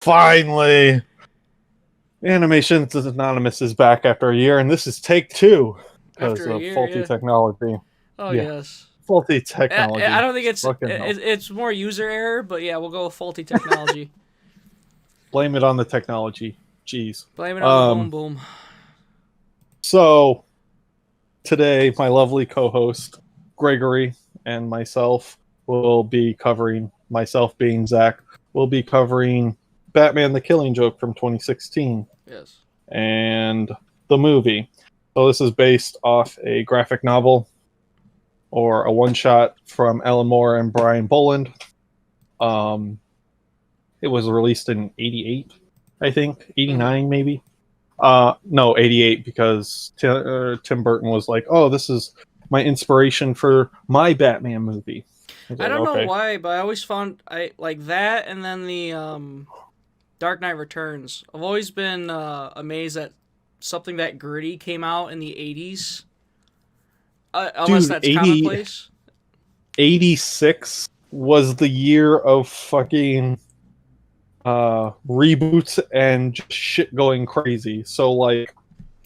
Finally, Animations Anonymous is back after a year, and this is take 2 because After a of year, faulty yeah. technology. Oh Yeah, yes. faulty I technology. don't think Fucking hell. it's more user error, but yeah, we'll go with faulty technology. Blame it on the technology. Jeez. Blame it on the boom Um. boom. So today, my lovely co-host Gregory and myself will be covering. Myself being Zach, will be covering Batman: The Killing Joke from 2016 Yes. and the movie. So this is based off a graphic novel or a one-shot from Alan Moore and Brian Boland. Um, it was released in '88, I think, '89 maybe. No, '88 because Tim Burton was like, "Oh, this is my inspiration for my Batman movie." I was I like, don't know "Okay, why, but I always found I like that, and then the Dark Knight Returns. I've always been amazed that something that gritty came out in the '80s. Unless dude, that's commonplace. '86 was the year of fucking reboots and just shit going crazy." So like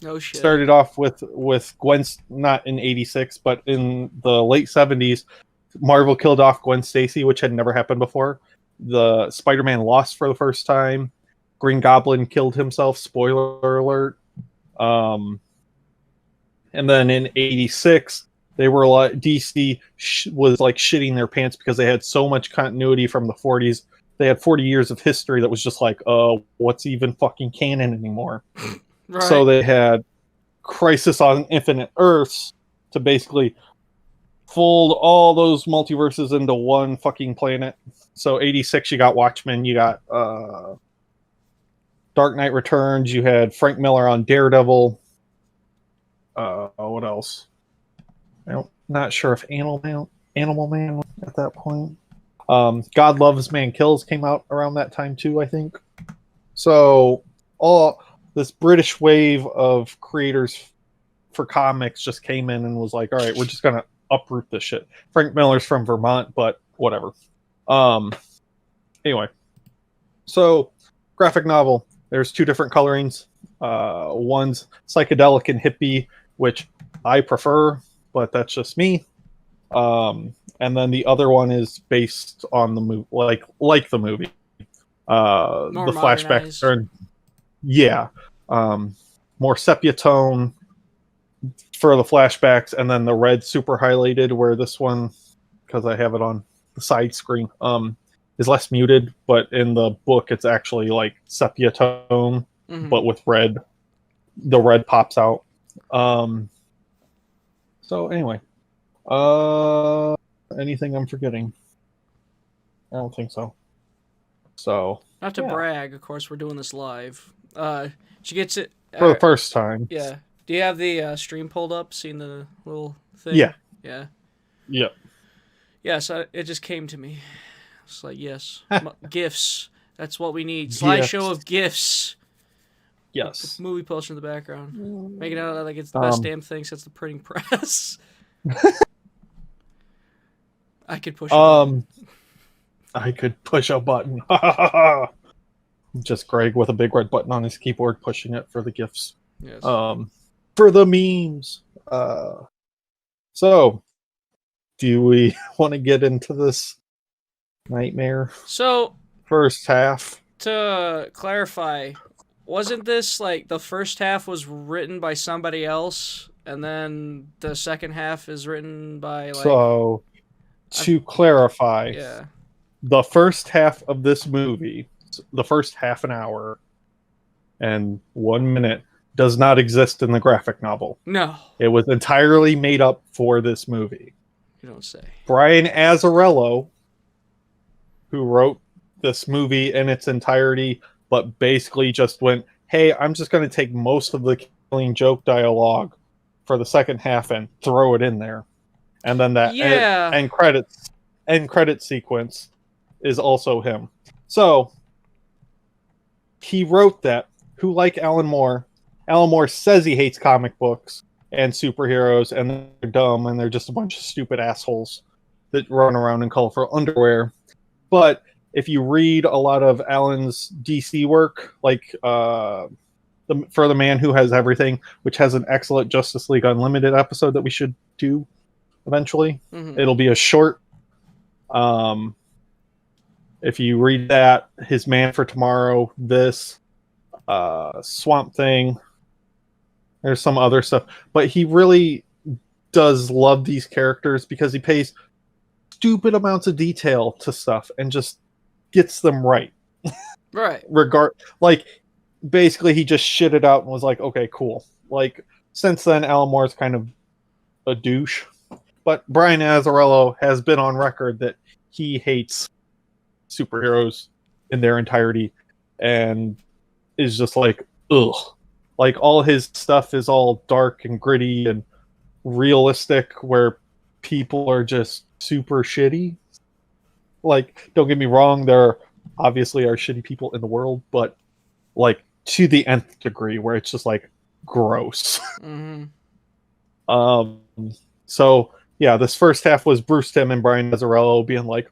No shit. started off with Gwen's not in '86, but in the late '70s, Marvel killed off Gwen Stacy, which had never happened before. The Spider-Man lost for the first time. Green Goblin killed himself. Spoiler alert. Um, and then in '86, they were like DC was like shitting their pants because they had so much continuity from the '40s. They had 40 years of history that was just like, what's even fucking canon anymore? So Right. they had Crisis on Infinite Earths to basically fold all those multiverses into one fucking planet. So '86, you got Watchmen, you got Dark Knight Returns, you had Frank Miller on Daredevil. What else? I'm not sure if Animal Man at that point. God Loves Man Kills came out around that time too, I think. So all this British wave of creators for comics just came in and was like, all right, we're just gonna uproot this shit. Frank Miller's from Vermont, but whatever. Um anyway. So graphic novel. There's two different colorings. One's psychedelic and hippie, which I prefer, but that's just me. And then the other one is based on the movie, like the movie. More The flashbacks modernized. are, yeah, more sepia tone for the flashbacks, and then the red super highlighted. Where this one, because I have it on the side screen, is less muted, but in the book it's actually like sepia tone, Mm-hmm. but with red. The red pops out. So anyway, anything I'm forgetting? I don't think so. So Not to yeah, brag, of course, we're doing this live. She gets it. for the first time. Yeah. Do you have the stream pulled up? Seen the little Yeah, thing? Yeah. yeah. Yeah. So it just came to me. It's like yes, gifts. That's what we need. Slideshow Gifts. of gifts with the Yes. movie poster in the background, making it out like it's the best Um, damn thing since the printing press. I could push a button. um, I could push a button. Just Greg with a big red button on his keyboard pushing it for the gifts. Yes. Um, for the memes. So, do we want to get into this nightmare? So First half. to clarify, wasn't this like the first half was written by somebody else, and then the second half is written by like So, I, to clarify, yeah. the first half of this movie, the first half an hour and 1 minute, does not exist in the graphic novel. No, It was entirely made up for this movie. you don't say. Brian Azzarello, who wrote this movie in its entirety, but basically just went, "Hey, I'm just going to take most of the Killing Joke dialogue for the second half and throw it in there," and then that Yeah. end credit sequence is also him. So he wrote that. Who, like Alan Moore says he hates comic books and superheroes, and they're dumb and they're just a bunch of stupid assholes that run around in colorful underwear. But if you read a lot of Alan's DC work, like for the Man Who Has Everything, which has an excellent Justice League Unlimited episode that we should do eventually. Mm-hmm. It'll be a short. If you read that, his Man for Tomorrow, this Swamp Thing, there's some other stuff, but he really does love these characters because he pays stupid amounts of detail to stuff and just gets them right. Right. Like, basically he just shit it out and was like, okay, cool. Like, since then, Alan Moore's kind of a douche. But Brian Azzarello has been on record that he hates superheroes in their entirety and is just like, ugh. Like, all his stuff is all dark and gritty and realistic, where people are just super shitty. Like, don't get me wrong, there obviously are shitty people in the world, but like to the nth degree, where it's just like gross. Mm-hmm. So yeah, this first half was Bruce Timm and Brian Azzarello being like,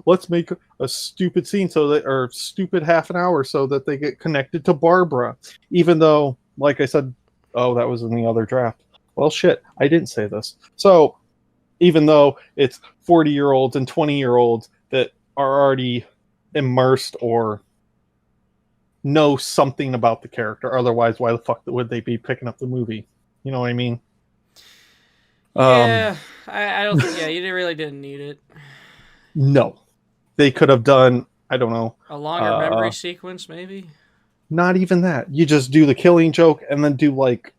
let's make a stupid scene or stupid half an hour so that they get connected to Barbara. Even though, like I said, oh, that was in the other draft. Well, shit, I didn't say this. So even though it's 40-year-olds and 20-year-olds that are already immersed or know something about the character, otherwise, why the fuck would they be picking up the movie? You know what I mean? Yeah, I don't think. Yeah, you really didn't need it. No, they could have done, I don't know, A longer memory sequence, maybe. Not even that. You just do the Killing Joke and then do like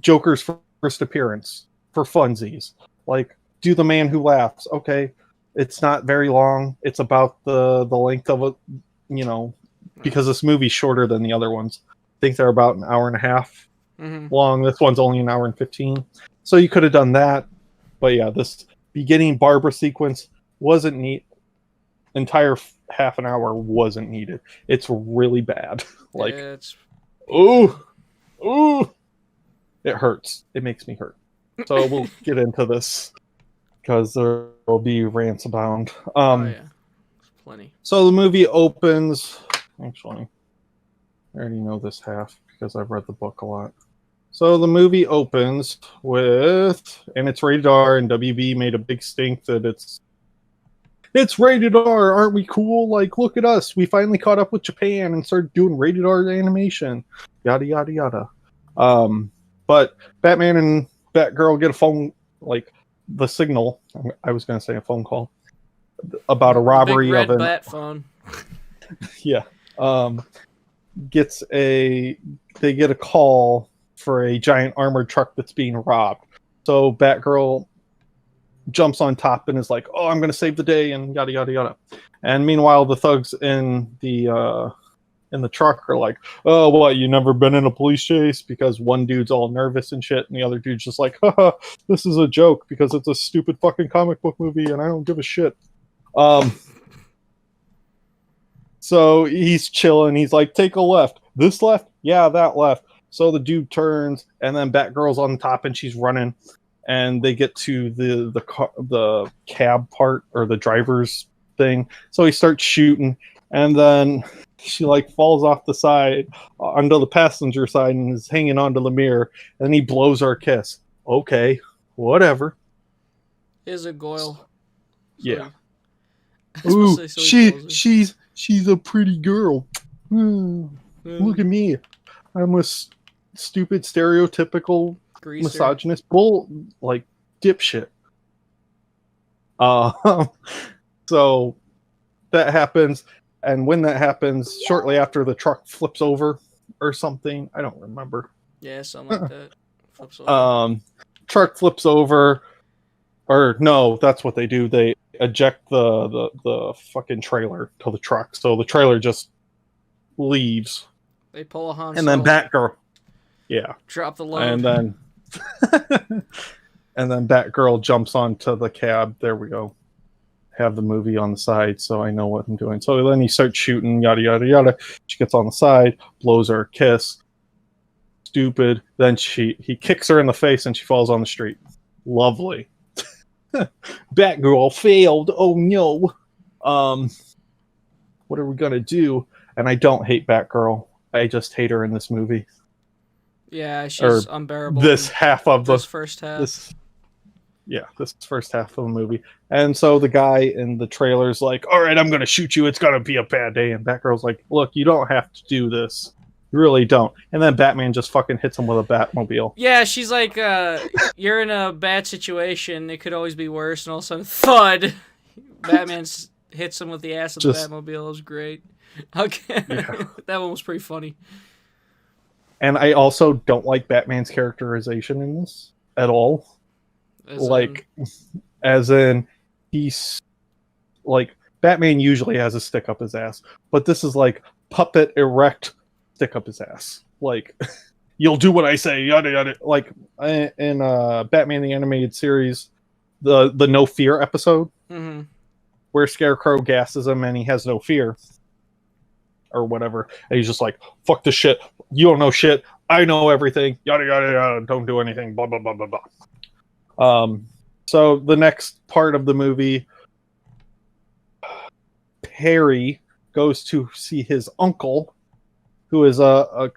Joker's first appearance for funsies. Like, do the Man Who Laughs. Okay, it's not very long. It's about the length of it, you know, because this movie's shorter than the other ones. I think they're about an hour and a half long. This one's only an hour and 15. So you could have done that. But yeah, this beginning Barbara sequence wasn't neat. Entire half an hour wasn't needed. It's really bad. Like, yeah, it's... ooh, it hurts. It makes me hurt. So we'll get into this because there will be rants abound. Oh yeah, plenty. So the movie opens. Actually, I already know this half because I've read the book a lot. So the movie opens with, and it's rated R, and WB made a big stink that it's rated R. Aren't we cool? Like, look at us. We finally caught up with Japan and started doing rated R animation. Yada, yada, yada. But Batman and Batgirl get a phone, like the signal. I was going to say a phone call about a robbery big red of an bat phone. Yeah. They get a call for a giant armored truck that's being robbed. So Batgirl jumps on top and is like, "Oh, I'm going to save the day," and yada yada yada. And meanwhile, the thugs in the truck are like, "Oh, what? You never been in a police chase?" Because one dude's all nervous and shit, and the other dude's just like, "Haha, this is a joke because it's a stupid fucking comic book movie, and I don't give a shit." So he's chilling. He's like, "Take a left. This left? Yeah, that left." So the dude turns, and then Batgirl's on top, and she's running. And they get to the cab part, or the driver's thing. So he starts shooting, and then she like falls off the side onto the passenger side and is hanging onto the mirror. And he blows her a kiss. Okay, whatever. Is a Goyle. Yeah. Ooh, she's a pretty girl. Look at me. I'm a stupid, stereotypical Greaser. misogynist like dipshit. So that happens, and when that happens, shortly after the truck flips over or something, I don't remember. Yeah, something like that. Flips over. Truck flips over, or no, that's what they do. They eject the fucking trailer to the truck, so the trailer just leaves. They pull a Han and then Solo. Batgirl, yeah, Drop the load, and then Batgirl jumps onto the cab. There we go. Have the movie on the side, so I know what I'm doing. So then he starts shooting, yada yada yada. She gets on the side, blows her a kiss. Stupid. Then he kicks her in the face, and she falls on the street. Lovely. Batgirl failed. Oh no. what are we gonna do? And I don't hate Batgirl. I just hate her in this movie. Yeah, she's unbearable. This half of this first half. This first half of the movie. And so the guy in the trailer's like, all right, I'm going to shoot you. It's going to be a bad day. And Batgirl's like, look, you don't have to do this. You really don't. And then Batman just fucking hits him with a Batmobile. Yeah, she's like, you're in a bad situation. It could always be worse. And all of a sudden, thud. Batman hits him with the ass of the Batmobile. It was great. Okay. Yeah. That one was pretty funny. And I also don't like Batman's characterization in this at all. As in, he's like, Batman usually has a stick up his ass, but this is like puppet erect stick up his ass. Like, you'll do what I say, yada yada. Like in Batman the Animated Series, the No Fear episode, where Scarecrow gasses him and he has no fear or whatever, and he's just like, fuck this shit, you don't know shit, I know everything, yada yada yada, don't do anything, blah blah blah blah blah. So the next part of the movie, Perry goes to see his uncle, who is a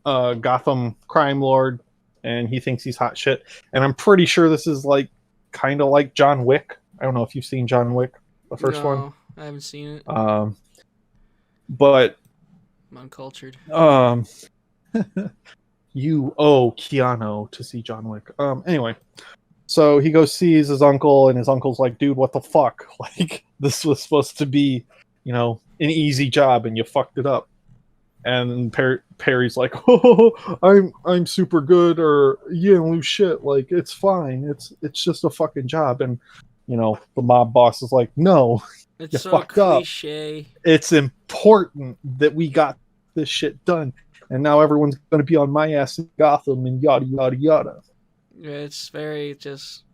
Gotham crime lord, and he thinks he's hot shit. And I'm pretty sure this is like kind of like John Wick. I don't know if you've seen John Wick, the first one. No, I haven't seen it. But I'm uncultured. You owe Keanu to see John Wick. Anyway. So he goes sees his uncle, and his uncle's like, dude, what the fuck? Like, this was supposed to be, an easy job, and you fucked it up. And Perry's like, oh, I'm super good, or you didn't lose shit. Like, it's fine. It's just a fucking job. And, the mob boss is like, no, it's you so fucked cliche. up. It's important that we got this shit done. And now everyone's going to be on my ass in Gotham, and yada, yada, yada. It's very just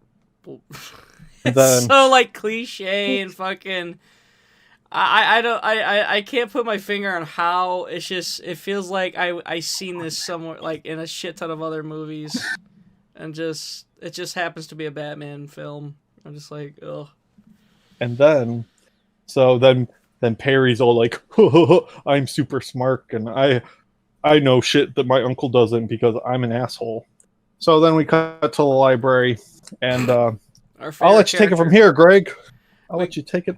it's so like cliche and fucking I can't put my finger on how. It's just, it feels like I seen this somewhere, like in a shit ton of other movies, and it just happens to be a Batman film. I'm just like, ugh. And then Perry's all like, I'm super smart and I know shit that my uncle doesn't because I'm an asshole. So then we cut to the library, and I'll let you take it from here, Greg. I'll let you take it.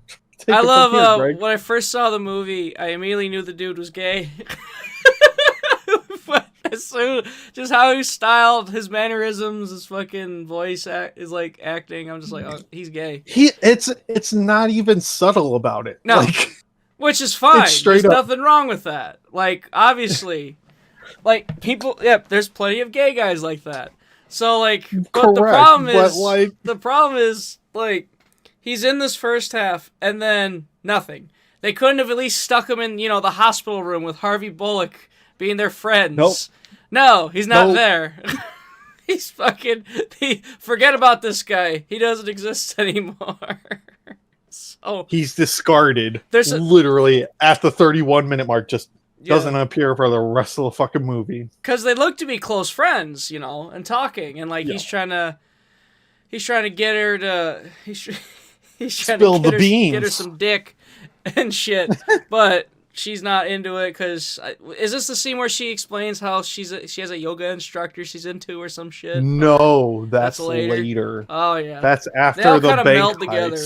I love when I first saw the movie, I immediately knew the dude was gay. But just how he styled, his mannerisms, his fucking voice is like acting. I'm just like, oh, he's gay. It's not even subtle about it. No, which is fine. There's nothing wrong with that. Like, obviously. Like, people, there's plenty of gay guys like that. So, like, but the problem is, like, he's in this first half, and then nothing. They couldn't have at least stuck him in, the hospital room with Harvey Bullock being their friends. Nope. No, he's not there. He's forget about this guy. He doesn't exist anymore. So he's discarded. Literally at the 31-minute mark, just doesn't appear for the rest of the fucking movie. Because they look to be close friends, and talking, and like he's trying to get her to he's trying spill to the beans, get her some dick and shit, but she's not into it. Because is this the scene where she explains how she has a yoga instructor she's into or some shit? No, that's later. Oh yeah, that's after the bank meld heist. Together.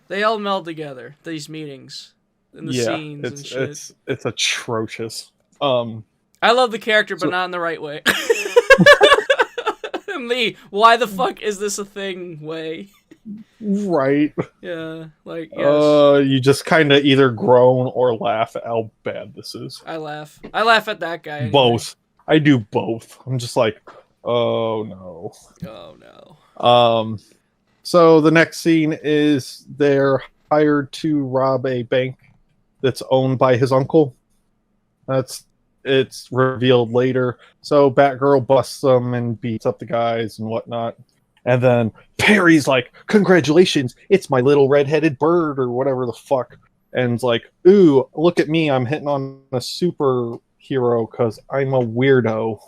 They all meld together, these meetings. In the scenes and shit. It's atrocious. I love the character, but not in the right way. Why the fuck is this a thing way? Right. Yeah, like, yes. You just kind of either groan or laugh at how bad this is. I laugh at that guy. Anyway. Both. I do both. I'm just like, oh no. Oh no. So the next scene is they're hired to rob a bank that's owned by his uncle. It's revealed later. So Batgirl busts them and beats up the guys and whatnot. And then Perry's like, congratulations, it's my little red-headed bird or whatever the fuck. And it's like, ooh, look at me, I'm hitting on a superhero because I'm a weirdo.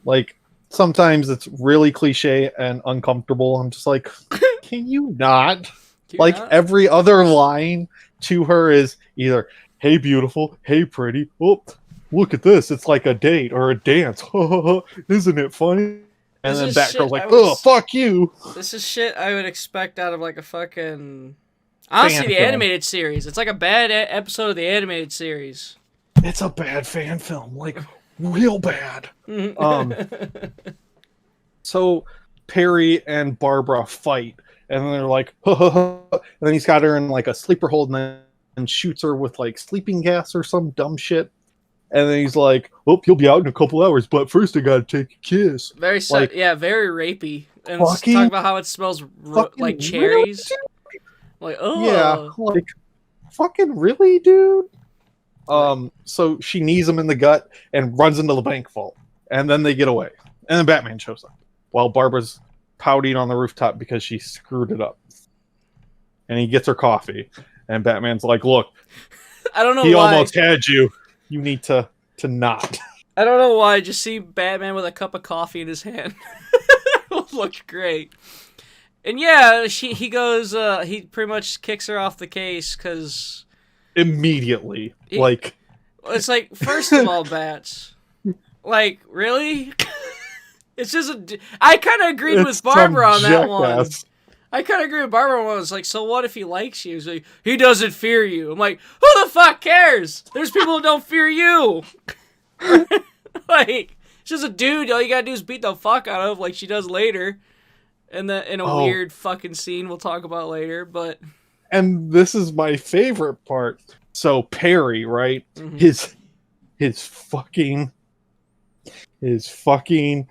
Like, sometimes it's really cliche and uncomfortable. I'm just like, can you not? Every other line, to her is either, hey, beautiful, hey, pretty, oh, look at this, it's like a date or a dance. Isn't it funny? And This then is Batgirl's shit like, oh, fuck you. This is shit I would expect out of like a fucking... Honestly, the film. animated series. It's like a bad episode of the animated series. It's a bad fan film, like real bad. So Perry and Barbara fight, and then they're like, and then he's got her in like a sleeper hold and shoots her with like sleeping gas or some dumb shit. And then he's like, "Oh, you'll be out in a couple hours, but first I gotta take a kiss." Very like, yeah, very rapey. And fucking, talk about how it smells like cherries. Really, like, oh yeah, like fucking really, dude. So she knees him in the gut and runs into the bank vault, and then they get away. And then Batman shows up while Barbara's pouting on the rooftop because she screwed it up. And he gets her coffee, and Batman's like, "Look, I don't know he why. almost had you. You need to not." I don't know why. Just see Batman with a cup of coffee in his hand. Looked great. And yeah, he goes. He pretty much kicks her off the case because immediately, like, it's like, first of all, Bats, like, really? It's just I kind of agreed with Barbara on that one. I kind of agree with Barbara on one. It's like, so what if he likes you? He's like, he doesn't fear you. I'm like, who the fuck cares? There's people who don't fear you. Like, it's just a dude. All you gotta do is beat the fuck out of, like she does later. And in a weird fucking scene we'll talk about later, but... And this is my favorite part. So Perry, right? Mm-hmm. His fucking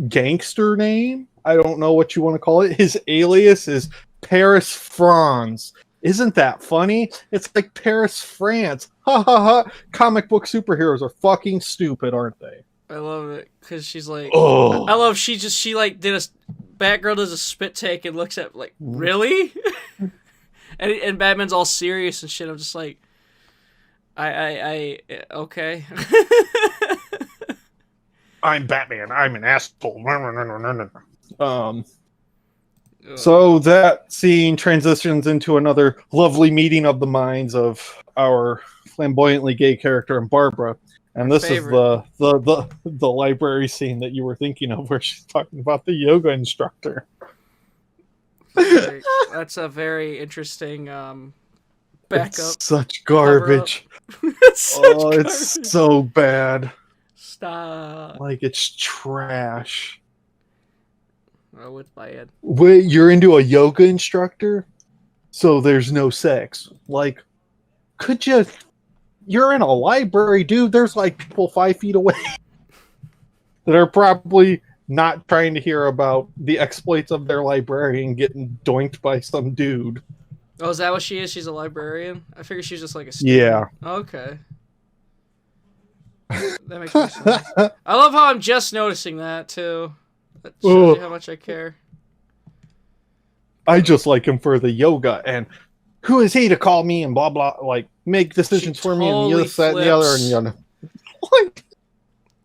gangster name? I don't know what you want to call it. His alias is Paris France. Isn't that funny? It's like Paris, France. Ha ha ha. Comic book superheroes are fucking stupid, aren't they? I love it because she's like, I love she like did a Batgirl does a spit take and looks at like, really? and Batman's all serious and shit. I'm just like, I okay. I'm Batman. I'm an asshole. So that scene transitions into another lovely meeting of the minds of our flamboyantly gay character and Barbara. And this is the library scene that you were thinking of, where she's talking about the yoga instructor. That's a very interesting backup. It's such garbage. It's so bad. Stop. Like, it's trash. I would buy it. Wait, you're into a yoga instructor? So there's no sex. Like, could you... You're in a library, dude. There's like people 5 feet away that are probably not trying to hear about the exploits of their librarian getting doinked by some dude. Oh, is that what she is? She's a librarian? I figured she's just like a student. Yeah. Okay. That makes more sense. I love how I'm just noticing that, too. That shows you how much I care. I just like him for the yoga, and who is he to call me and blah, blah, like, make decisions for me and this, that, and the other, and you know. Like,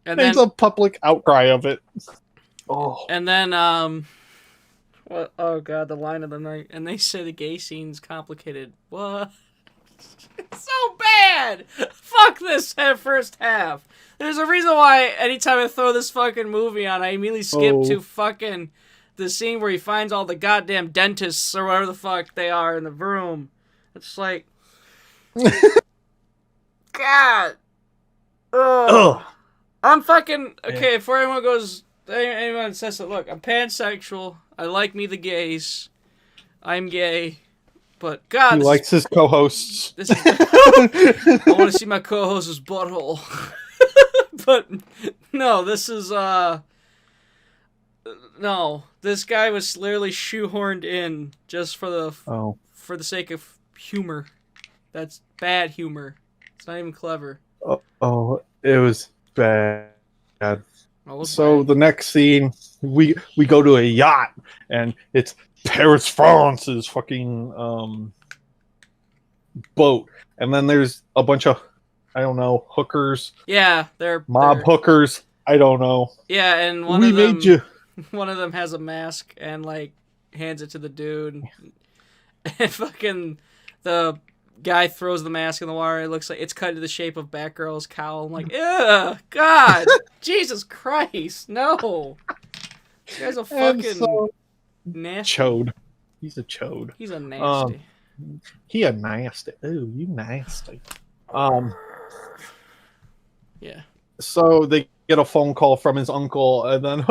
and there's a public outcry of it. Oh. And then, what? Oh god, the line of the night. And they say the gay scene's complicated. What? It's so bad! Fuck this first half. There's a reason why anytime I throw this fucking movie on, I immediately skip to fucking the scene where he finds all the goddamn dentists or whatever the fuck they are in the room. It's like... God! Ugh. I'm fucking... Okay, before anyone goes... Anyone says that, look, I'm pansexual. I like me the gays. I'm gay. But, God... He likes his co-hosts. I want to see my co-host's butthole. But, no, this is, No, this guy was literally shoehorned in just for the sake of humor. That's bad humor. It's not even clever. It was bad. So the next scene, we go to a yacht, and it's Paris France's fucking boat, and then there's a bunch of, I don't know, hookers. Yeah, they're hookers. I don't know. Yeah, and one of them has a mask and like hands it to the dude, and fucking the guy throws the mask in the water. It looks like it's cut to the shape of Batgirl's cowl. I'm like, ugh, God, Jesus Christ, no. This guy's a And fucking so nasty. chode. He's a chode. He's a nasty. He a nasty. Ooh, you nasty. Yeah. So they get a phone call from his uncle, and then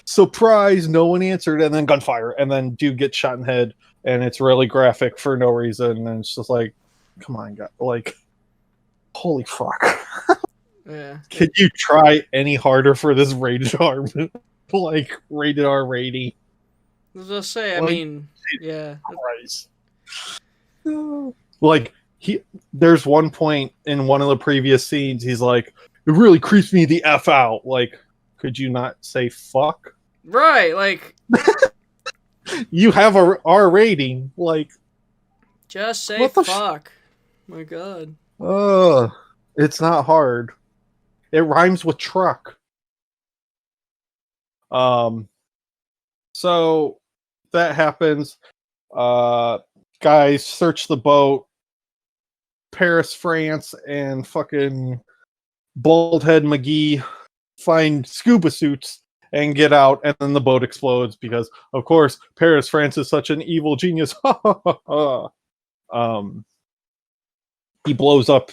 surprise, no one answered, and then gunfire, and then dude gets shot in the head, and it's really graphic for no reason, and it's just like, come on, God, like, holy fuck. Yeah. Can you try any harder for this rated R, like rated R rating? I was gonna say, I Like, mean, yeah. Christ. Like there's one point in one of the previous scenes, he's like, it really creeps me the F out. Like, could you not say fuck? Right, like, You have a R rating. Like, just say what the fuck. My God. it's not hard. It rhymes with truck. So that happens. Guys search the boat. Paris, France, and fucking Baldhead McGee find scuba suits and get out, and then the boat explodes because, of course, Paris, France is such an evil genius. He blows up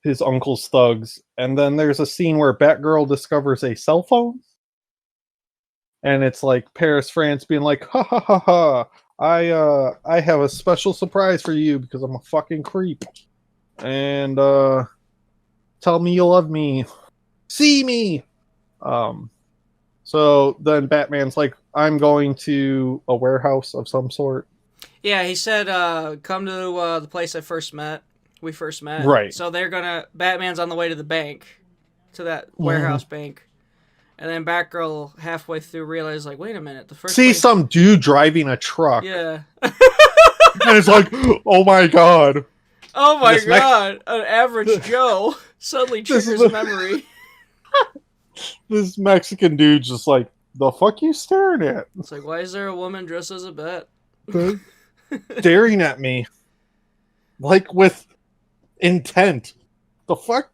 his uncle's thugs, and then there's a scene where Batgirl discovers a cell phone, and it's like Paris, France being like, ha ha ha ha, I have a special surprise for you because I'm a fucking creep. And tell me you love me. See me. So then Batman's like, I'm going to a warehouse of some sort. Yeah, he said, come to the place we first met. Right. So Batman's on the way to the bank, to that warehouse bank. And then Batgirl halfway through realizes, like, wait a minute, the first place... some dude driving a truck. Yeah. And it's like, oh my God. Oh my God, an average Joe suddenly triggers a memory. This Mexican dude's just like, the fuck you staring at? It's like, why is there a woman dressed as a bat? Staring at me. Like with intent. The fuck?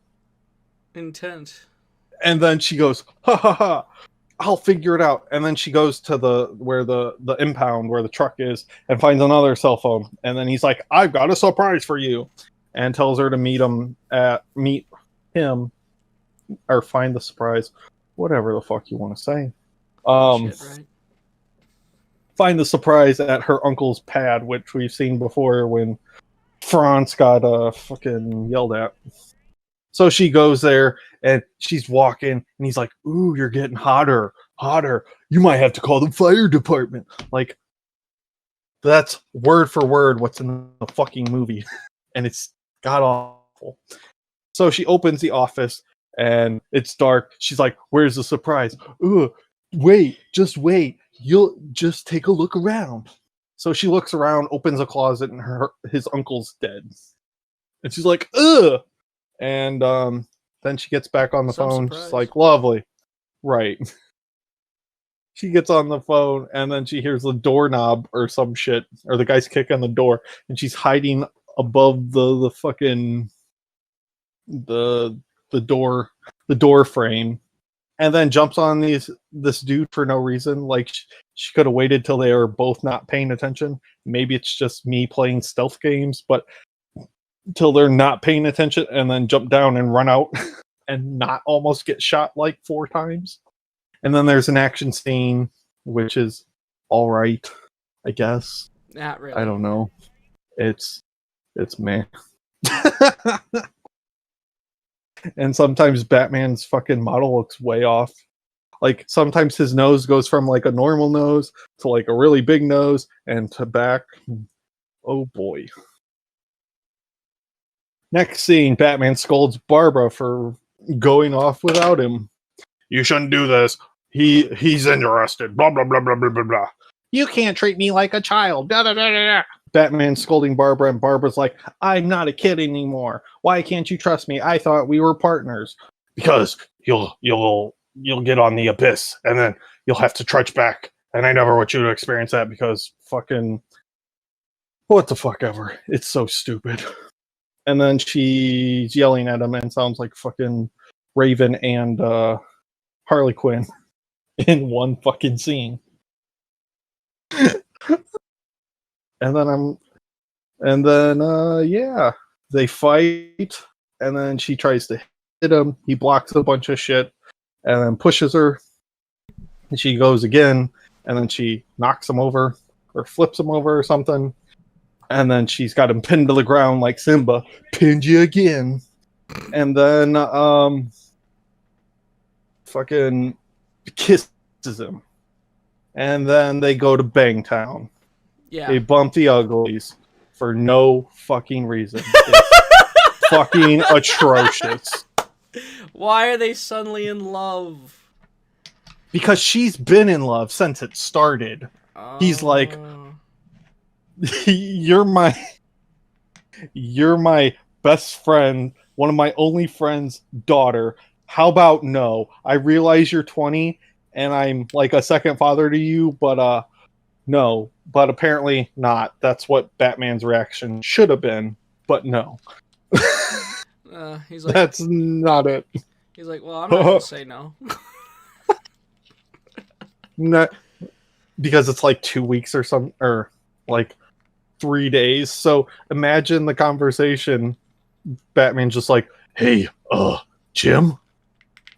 Intent. And then she goes, ha ha ha, I'll figure it out. And then she goes to where the impound, where the truck is, and finds another cell phone. And then he's like, I've got a surprise for you. And tells her to meet him, or find the surprise. Whatever the fuck you want to say. Shit, right? Find the surprise at her uncle's pad, which we've seen before when Franz got fucking yelled at. So she goes there, and she's walking, and he's like, ooh, you're getting hotter. You might have to call the fire department. Like, that's word for word what's in the fucking movie. And it's god awful. So she opens the office, and it's dark. She's like, where's the surprise? Ooh, just wait. You'll just take a look around. So she looks around, opens a closet, and his uncle's dead. And she's like, ugh. And then she gets back on the phone. Surprise. She's like, lovely. Right. She gets on the phone, and then she hears the doorknob or some shit, or the guy's kicking the door, and she's hiding above the fucking the door frame, and then jumps on this dude for no reason. Like, she could have waited till they were both not paying attention. Maybe it's just me playing stealth games, but till they're not paying attention, and then jump down and run out and not almost get shot like 4 times. And then there's an action scene, which is all right, I guess. Not really. I don't know. It's meh. And sometimes Batman's fucking model looks way off. Like, sometimes his nose goes from like a normal nose to like a really big nose and to back. Oh boy. Next scene, Batman scolds Barbara for going off without him. You shouldn't do this. He's interested. Blah blah blah blah blah blah blah. You can't treat me like a child. Da, da, da, da, da. Batman scolding Barbara, and Barbara's like, I'm not a kid anymore. Why can't you trust me? I thought we were partners. Because you'll get on the abyss, and then you'll have to trudge back. And I never want you to experience that because fucking what the fuck ever. It's so stupid. And then she's yelling at him and sounds like fucking Raven and Harley Quinn in one fucking scene. Yeah, they fight, and then she tries to hit him. He blocks a bunch of shit, and then pushes her. And she goes again, and then she knocks him over, or flips him over or something. And then she's got him pinned to the ground like Simba. Pinned you again. And then, fucking kisses him. And then they go to Bangtown. Yeah. They bump the uglies for no fucking reason. It's fucking atrocious. Why are they suddenly in love? Because she's been in love since it started. He's like, you're my best friend, one of my only friends' daughter. How about no? I realize you're 20 and I'm like a second father to you, but no. But apparently not. That's what Batman's reaction should have been, but no. He's like, that's not it. He's like, well, I'm not gonna say no. Not because it's like 2 weeks or something, or like 3 days. So imagine the conversation. Batman's just like, hey, Jim?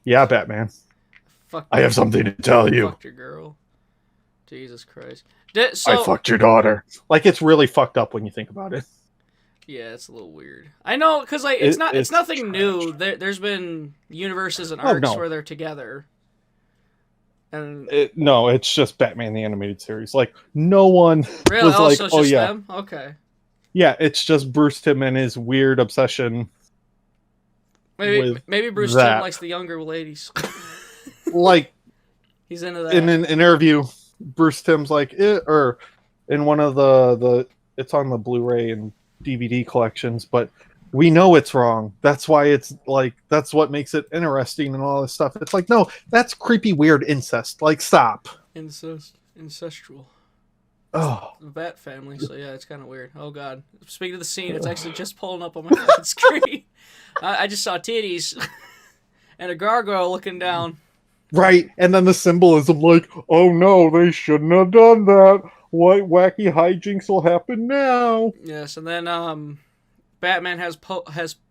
Yeah, Batman. I have something to tell you. Fucked your girl. Jesus Christ. I fucked your daughter. Like, it's really fucked up when you think about it. Yeah, it's a little weird. I know, because like it's nothing new. There's been universes and arcs where they're together. And no, it's just Batman the Animated Series. Like, no one really? was like, so it's just them? Okay. Yeah, it's just Bruce Timm and his weird obsession. Maybe Bruce Timm likes the younger ladies. Like, he's into that. In an interview, Bruce Timm's like, or in one of the it's on the Blu-ray and DVD collections, but we know it's wrong. That's why it's like, that's what makes it interesting and all this stuff. It's like, no, that's creepy, weird incest. Like, stop. Incestual. Oh, the Bat family. So yeah, it's kind of weird. Oh god. Speaking of the scene, it's actually just pulling up on my fucking screen. I just saw titties and a gargoyle looking down. Right, and then the symbolism, like, oh no, they shouldn't have done that. What wacky hijinks will happen now? Yes, and then Batman has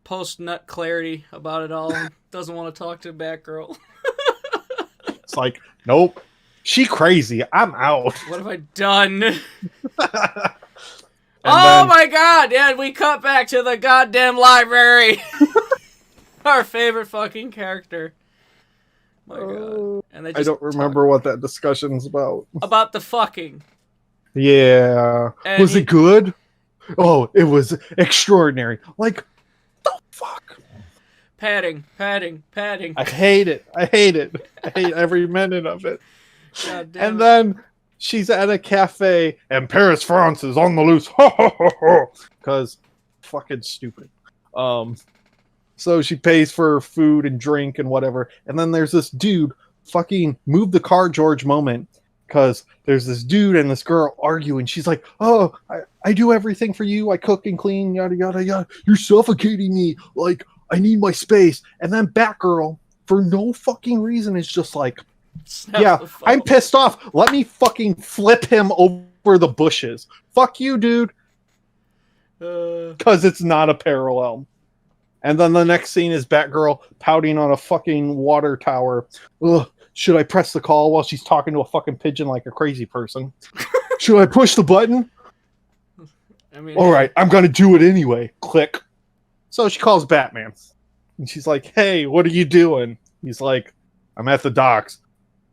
post-nut clarity about it all. Doesn't want to talk to Batgirl. It's like, nope. She crazy. I'm out. What have I done? My god! Yeah, we cut back to the goddamn library. Our favorite fucking character. My god. And they just I don't remember what that discussion's about. About the fucking. Yeah. And was it good? Oh, it was extraordinary. Like, the fuck? Padding. I hate it. I hate every minute of it. God damn and then she's at a cafe, and Paris, France is on the loose. Because fucking stupid. So she pays for food and drink and whatever. And then there's this dude, fucking move the car, George moment. Because there's this dude and this girl arguing. She's like, oh, I do everything for you. I cook and clean, yada, yada, yada. You're suffocating me. Like, I need my space. And then Batgirl, for no fucking reason, is just like, yeah, I'm pissed off. Let me fucking flip him over the bushes. Fuck you, dude. Because it's not a parallel. And then the next scene is Batgirl pouting on a fucking water tower. Ugh. Should I press the call while she's talking to a fucking pigeon like a crazy person? Should I push the button? I mean, all right, I'm going to do it anyway. Click. So she calls Batman. And she's like, hey, what are you doing? He's like, I'm at the docks.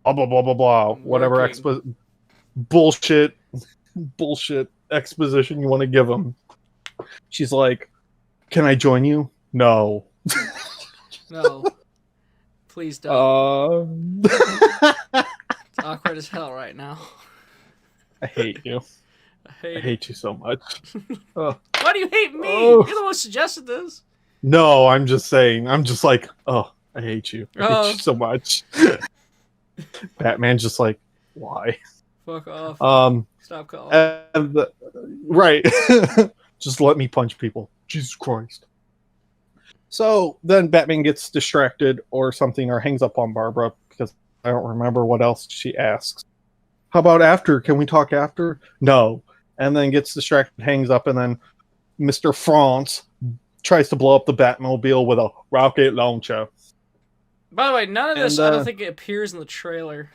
Blah, blah, blah, blah, blah. Whatever bullshit exposition you want to give him. She's like, can I join you? No. No. Please don't. It's awkward as hell right now. I hate you. I hate you so much. Why do you hate me? You're the one who suggested this. No, I'm just saying. I'm just like, I hate you. I hate you so much. Batman's just like, why? Fuck off. Stop calling. Right. Just let me punch people. Jesus Christ. So then Batman gets distracted or something, or hangs up on Barbara because I don't remember what else she asks. How about after? Can we talk after? No. And then gets distracted, hangs up, and then Mr. France tries to blow up the Batmobile with a rocket launcher. By the way, none of this, And, I don't think it appears in the trailer.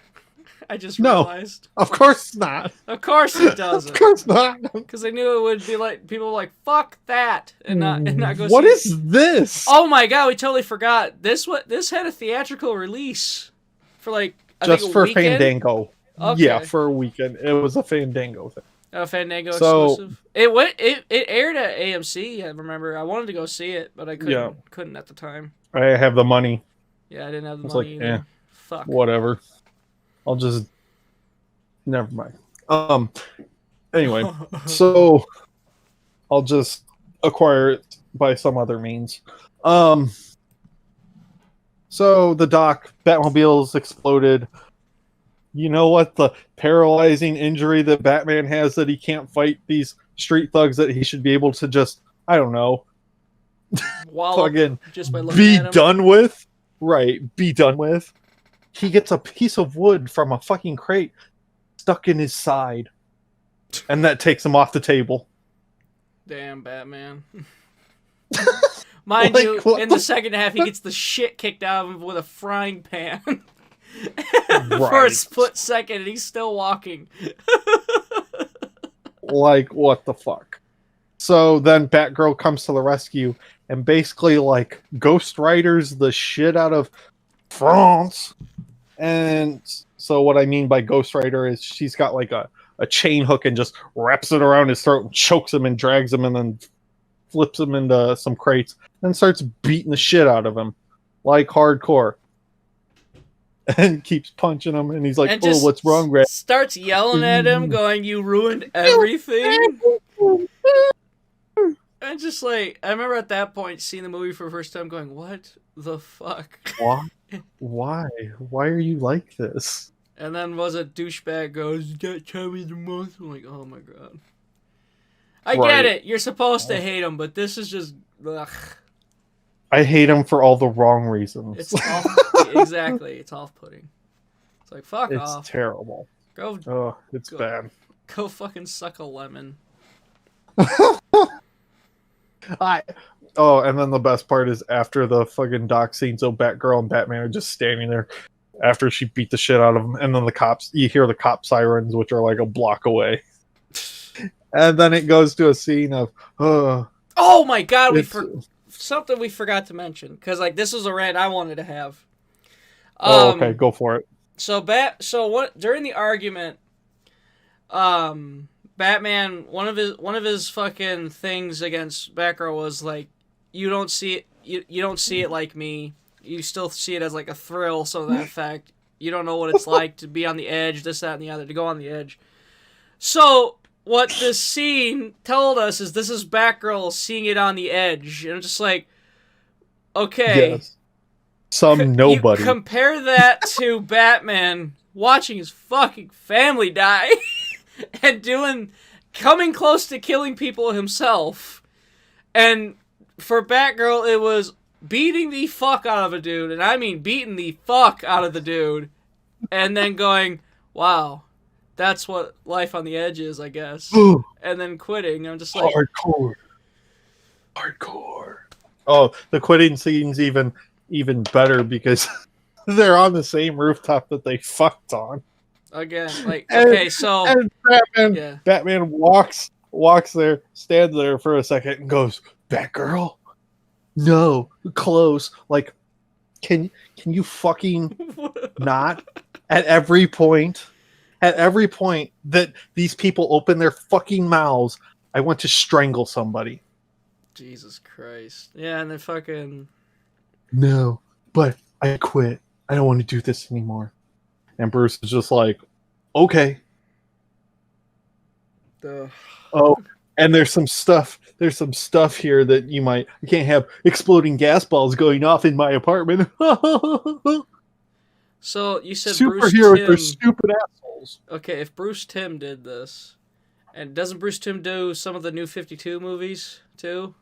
I just No. realized. Of course not. Of course it doesn't. Of course not. Because they knew it would be like, people were like, fuck that, and not go What see is this? Oh my god, we totally forgot. This had a theatrical release for like, I Just think a for weekend? Fandango. Okay. Yeah, for a weekend. It was a Fandango thing. A Fandango So- exclusive. It aired at AMC, I remember. I wanted to go see it, but I couldn't at the time. I have the money. Yeah, I didn't have the It's money like, either. Fuck. Whatever. I'll just... Never mind. Anyway, so I'll just acquire it by some other means. So the Batmobile's exploded. You know what? The paralyzing injury that Batman has, that he can't fight these street thugs, that he should be able to just, I don't know, fucking just by looking be at him. done with. Right, be done with. He gets a piece of wood from a fucking crate stuck in his side, and that takes him off the table. Damn, Batman. Mind Like, you, what in the second half, he gets the shit kicked out of him with a frying pan. For a Right. split second, and he's still walking. Like, what the fuck? So then Batgirl comes to the rescue and basically, like, Ghost Riders the shit out of France. And so what I mean by Ghost Rider is she's got, like, a chain hook and just wraps it around his throat and chokes him and drags him and then flips him into some crates and starts beating the shit out of him. Like, hardcore. And keeps punching him, and he's like, And "Oh, just what's wrong, Greg?" starts yelling at him, going, "You ruined everything." And just like, I remember at that point seeing the movie for the first time, going, "What the fuck?" Why? Why are you like this? And then was a douchebag goes, "You got Tommy the most." I'm like, "Oh my god." I Right. get it. You're supposed to hate him, but this is just, ugh. I hate him for all the wrong reasons. It's off. Exactly. It's off-putting. It's like, fuck It's off. terrible. Go Oh, it's Go. bad. fucking suck a lemon. And then the best part is after the fucking dock scene, so Batgirl and Batman are just standing there after she beat the shit out of them, and then you hear the cop sirens, which are like a block away. And then it goes to a scene of, Oh my god, it's- something we forgot to mention, because like this was a rant I wanted to have. okay, go for it. So what during the argument, Batman, one of his fucking things against Batgirl was like, you don't see it, you don't see it like me. You still see it as like a thrill, so that fact you don't know what it's like to be on the edge, this, that, and the other, to go on the edge. So what this scene told us is this is Batgirl seeing it on the edge, and I'm just like, okay. Yes. Nobody. You compare that to Batman watching his fucking family die and coming close to killing people himself. And for Batgirl, it was beating the fuck out of a dude, and I mean beating the fuck out of the dude, and then going, wow, that's what life on the edge is, I guess. And then quitting. I'm just like, Hardcore. Oh, the quitting scene's even better because they're on the same rooftop that they fucked on. again, like, okay, so And Batman walks there, stands there for a second, and goes, "Batgirl, no, close." Like, can you fucking not? At every point that these people open their fucking mouths, I want to strangle somebody. Jesus Christ. Yeah, and then fucking... No, but I quit. I don't want to do this anymore. And Bruce is just like, okay. Oh, and there's some stuff here that you can't have exploding gas balls going off in my apartment. So you said Superheroes Bruce Timm... are stupid assholes. Okay, if Bruce Timm did this, And doesn't Bruce Timm do some of the new 52 movies too?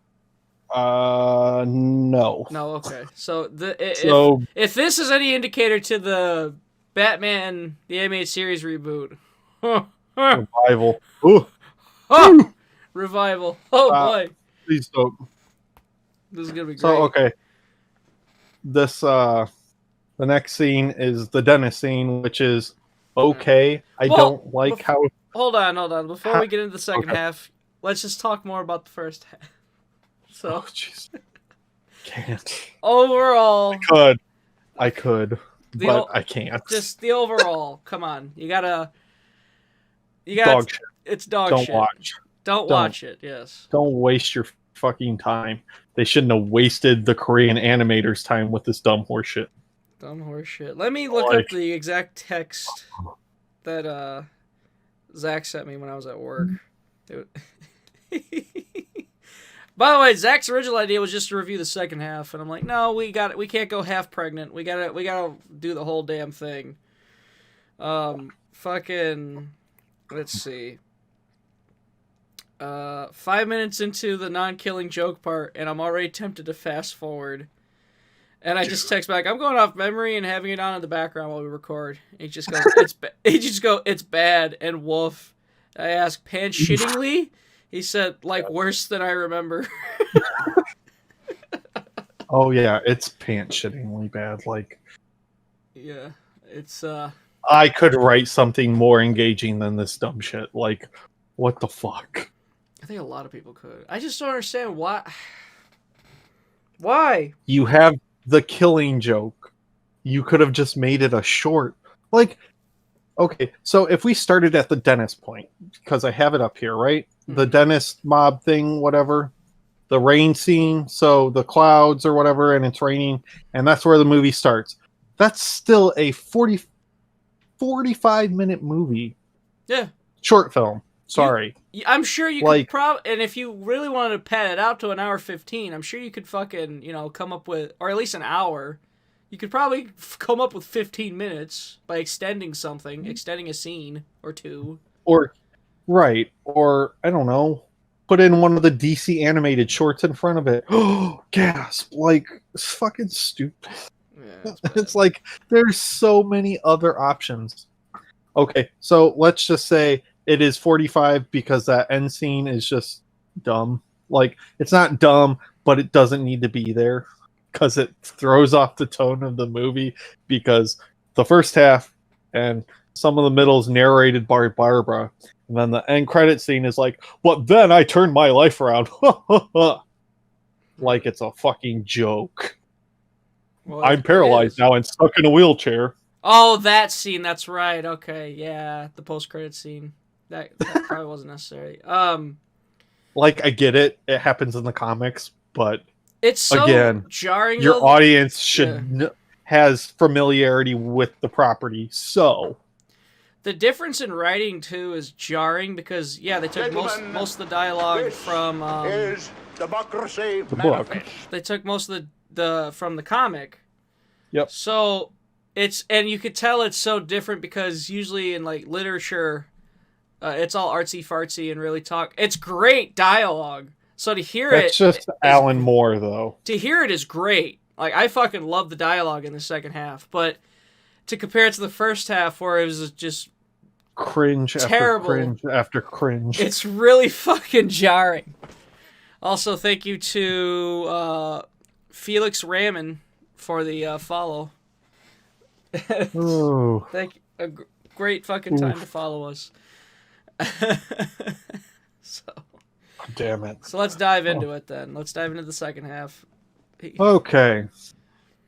No. No, okay. So So if this is any indicator to the Batman the animated series reboot, revival. Ooh. oh, revival. Oh Uh, boy, please don't. this is gonna be So great. okay, this the next scene is the dentist scene, which is okay. I Well, don't like how. hold on. Before how we get into the second okay. half, let's just talk more about the first half. So Oh jeez, can't. overall, I could, but I can't. just the overall. Come on, you got Dog shit. it's dog Don't shit. watch. Don't Don't. watch it. Yes. Don't waste your fucking time. They shouldn't have wasted the Korean animators' time with this dumb horse shit. Dumb horse shit. Let me look Like, up the exact text that Zach sent me when I was at work. Dude. By the way, Zach's original idea was just to review the second half, and I'm like, no, we can't go half pregnant. We gotta do the whole damn thing. Fucking, let's see. 5 minutes into the non-killing joke part, and I'm already tempted to fast forward. And I just text back, I'm going off memory and having it on in the background while we record. He just goes, it's bad, and woof. I asked, pan shittingly? He said, like, worse than I remember. oh yeah, it's pants shittingly bad. Like, Yeah, it's, I could write something more engaging than this dumb shit. Like, what the fuck? I think a lot of people could. I just don't understand why. Why? You have the killing joke. You could have just made it a short. Like, okay, so if we started at the dentist point, because I have it up here, right? The dentist mob thing, whatever. The rain scene, so the clouds or whatever, and it's raining, and that's where the movie starts. That's still a 45-minute movie. Yeah. Short film. Sorry. I'm sure you Like, could probably, and if you really wanted to pad it out to an hour 15, I'm sure you could fucking, come up with, or at least an hour. You could probably come up with 15 minutes by extending something, extending a scene or two. Or, right. Or, I don't know. Put in one of the DC animated shorts in front of it. Oh, gasp. Like, it's fucking stupid. Yeah, It's like, there's so many other options. Okay, so let's just say it is 45 because that end scene is just dumb. Like, it's not dumb, but it doesn't need to be there because it throws off the tone of the movie, because the first half and some of the middle is narrated by Barbara, and then the end credit scene is like, but then I turned my life around. Like it's a fucking joke. well, I'm paralyzed now and stuck in a wheelchair. Oh, that scene. That's right. Okay, yeah, the post-credit scene. That probably wasn't necessary. Like, I get it. It happens in the comics, but it's so again, jarring. your though, audience should has familiarity with the property. So the difference in writing too is jarring because they took most of the dialogue from is democracy the book. they took most of the from the comic. Yep. So and you could tell it's so different because usually in like literature, it's all artsy fartsy and really talk. It's great dialogue. So to hear That's just Alan Moore, though. To hear it is great. Like, I fucking love the dialogue in the second half, but to compare it to the first half where it was just cringe terrible. After cringe after cringe. It's really fucking jarring. Also, thank you to Felix Raman for the follow. Ooh. Thank you. A great fucking time to follow us. So, damn it. So let's dive into it then. Let's dive into the second half. Okay.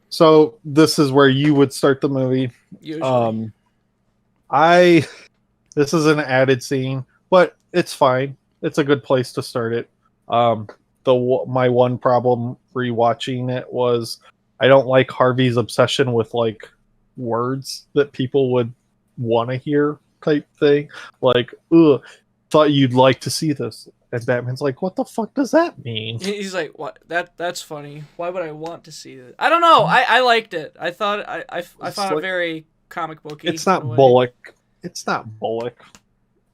So this is where you would start the movie. Usually. This is an added scene, but it's fine. It's a good place to start it. My one problem rewatching it was I don't like Harvey's obsession with like words that people would want to hear type thing. Like, ugh, thought you'd like to see this. And Batman's like, what the fuck does that mean? He's like, what? That's funny. Why would I want to see it? I don't know. I liked it. I thought I found it very comic booky. It's not Bullock. It's not Bullock.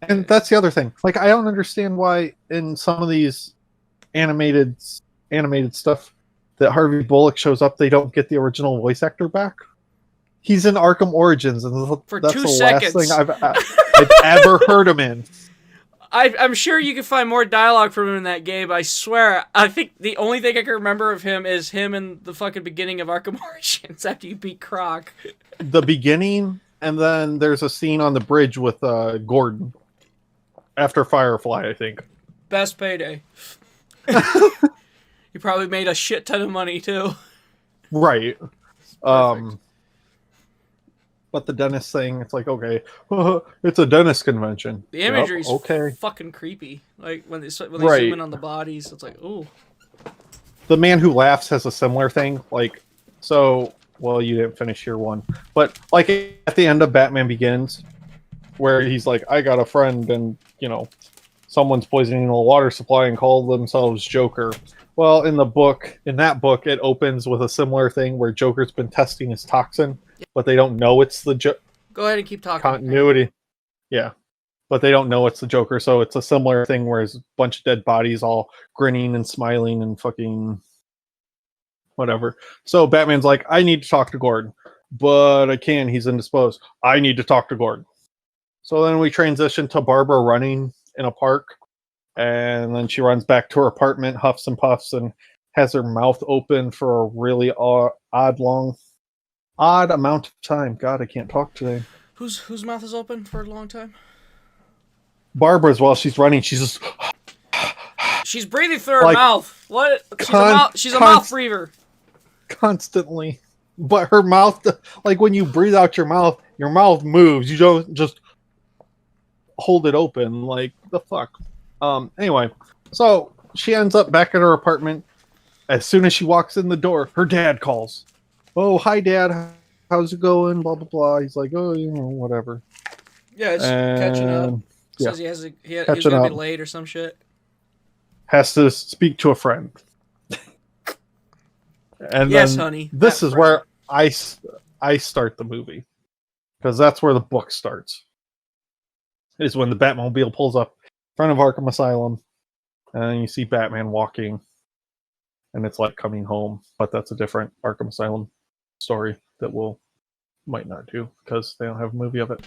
And that's the other thing. Like, I don't understand why in some of these animated stuff that Harvey Bullock shows up, they don't get the original voice actor back. He's in Arkham Origins, and For that's 2 the seconds. last thing I've ever heard him in. I'm sure you can find more dialogue from him in that game. I swear. I think the only thing I can remember of him is him in the fucking beginning of Arkham Origins after you beat Croc. The beginning, and then there's a scene on the bridge with Gordon after Firefly, I think. Best payday. You probably made a shit ton of money too. Right. Perfect. But the dentist thing, it's like, okay, it's a dentist convention. The imagery's okay. fucking creepy. Like when they Right. zoom in on the bodies, it's like, ooh. The Man Who Laughs has a similar thing. Like, so, well, you didn't finish your one. But, like, at the end of Batman Begins, where he's like, I got a friend and, you know, someone's poisoning the water supply and called themselves Joker. Well, in that book, it opens with a similar thing where Joker's been testing his toxin, but they don't know it's the Go ahead and keep talking. continuity. Yeah. But they don't know it's the Joker, so it's a similar thing where it's a bunch of dead bodies all grinning and smiling and fucking whatever. So Batman's like, I need to talk to Gordon, but I can't. He's indisposed. I need to talk to Gordon. So then we transition to Barbara running in a park, and then she runs back to her apartment, huffs and puffs, and has her mouth open for a really odd amount of time. God, I can't talk today. Whose mouth is open for a long time? Barbara's, while she's running, she's just... She's breathing through her mouth. What? She's a mouth breather. Constantly. But her mouth, like when you breathe out your mouth moves. You don't just hold it open. Like, the fuck? Anyway, so she ends up back at her apartment. As soon as she walks in the door, her dad calls. Oh, hi, Dad. How's it going? Blah, blah, blah. He's like, oh, you know, whatever. Yeah, it's catching up. Yeah. Says he's going to be late or some shit. Has to speak to a friend. And yes, then honey. This is where I start the movie. Because that's where the book starts. Is when the Batmobile pulls up in front of Arkham Asylum. And then you see Batman walking. And it's like coming home. But that's a different Arkham Asylum story that might not do. Because they don't have a movie of it.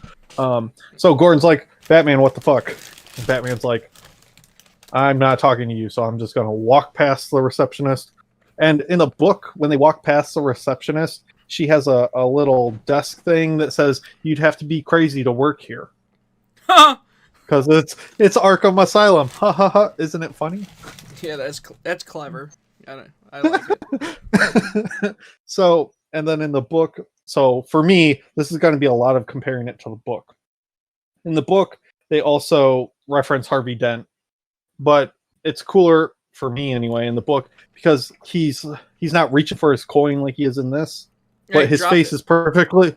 So Gordon's like, Batman, what the fuck? And Batman's like, I'm not talking to you, so I'm just going to walk past the receptionist. And in the book, when they walk past the receptionist, she has a little desk thing that says, you'd have to be crazy to work here. Because it's Arkham Asylum. Ha ha ha. Isn't it funny? Yeah, that's clever. I like it. So, and then in the book, so for me, this is going to be a lot of comparing it to the book. In the book, they also reference Harvey Dent. But it's cooler for me anyway in the book because he's not reaching for his coin like he is in this, but his face is perfectly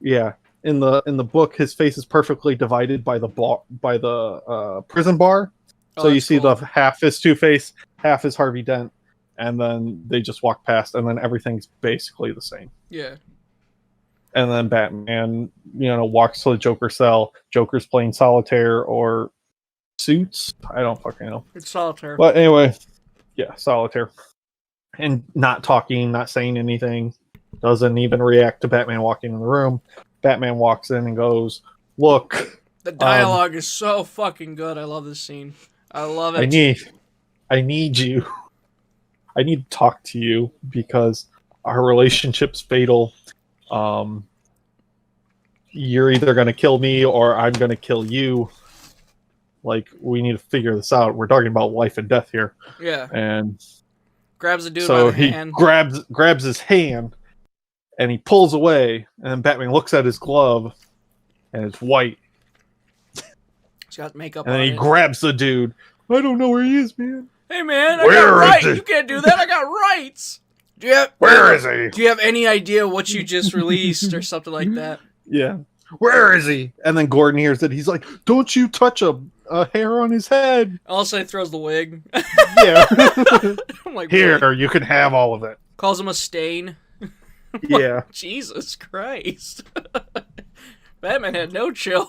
in the book his face is perfectly divided by the prison bar. So you see the half is Two-Face, half is Harvey Dent, and then they just walk past and then everything's basically the same. Yeah. And then Batman, walks to the Joker cell. Joker's playing solitaire or Suits. I don't fucking know. It's solitaire. But anyway, yeah, solitaire. And not talking, not saying anything. Doesn't even react to Batman walking in the room. Batman walks in and goes, look. The dialogue is so fucking good. I love this scene. I love it. I need you. I need to talk to you because our relationship's fatal. You're either going to kill me or I'm going to kill you. Like, we need to figure this out. We're talking about life and death here. Yeah. And grabs the dude by the hand. grabs his hand and he pulls away. And then Batman looks at his glove and it's white. He's got makeup and on then it. he grabs the dude. I don't know where he is, man. Hey, man, I got rights. You can't do that. I got rights. Where is he? Do you have any idea what you just released or something like that? Yeah. Where is he? And then Gordon hears it. He's like, don't you touch a hair on his head. Also, he throws the wig. Yeah. I'm like, here, really? you can have all of it. Calls him a stain. Yeah. Jesus Christ. Batman had no chill.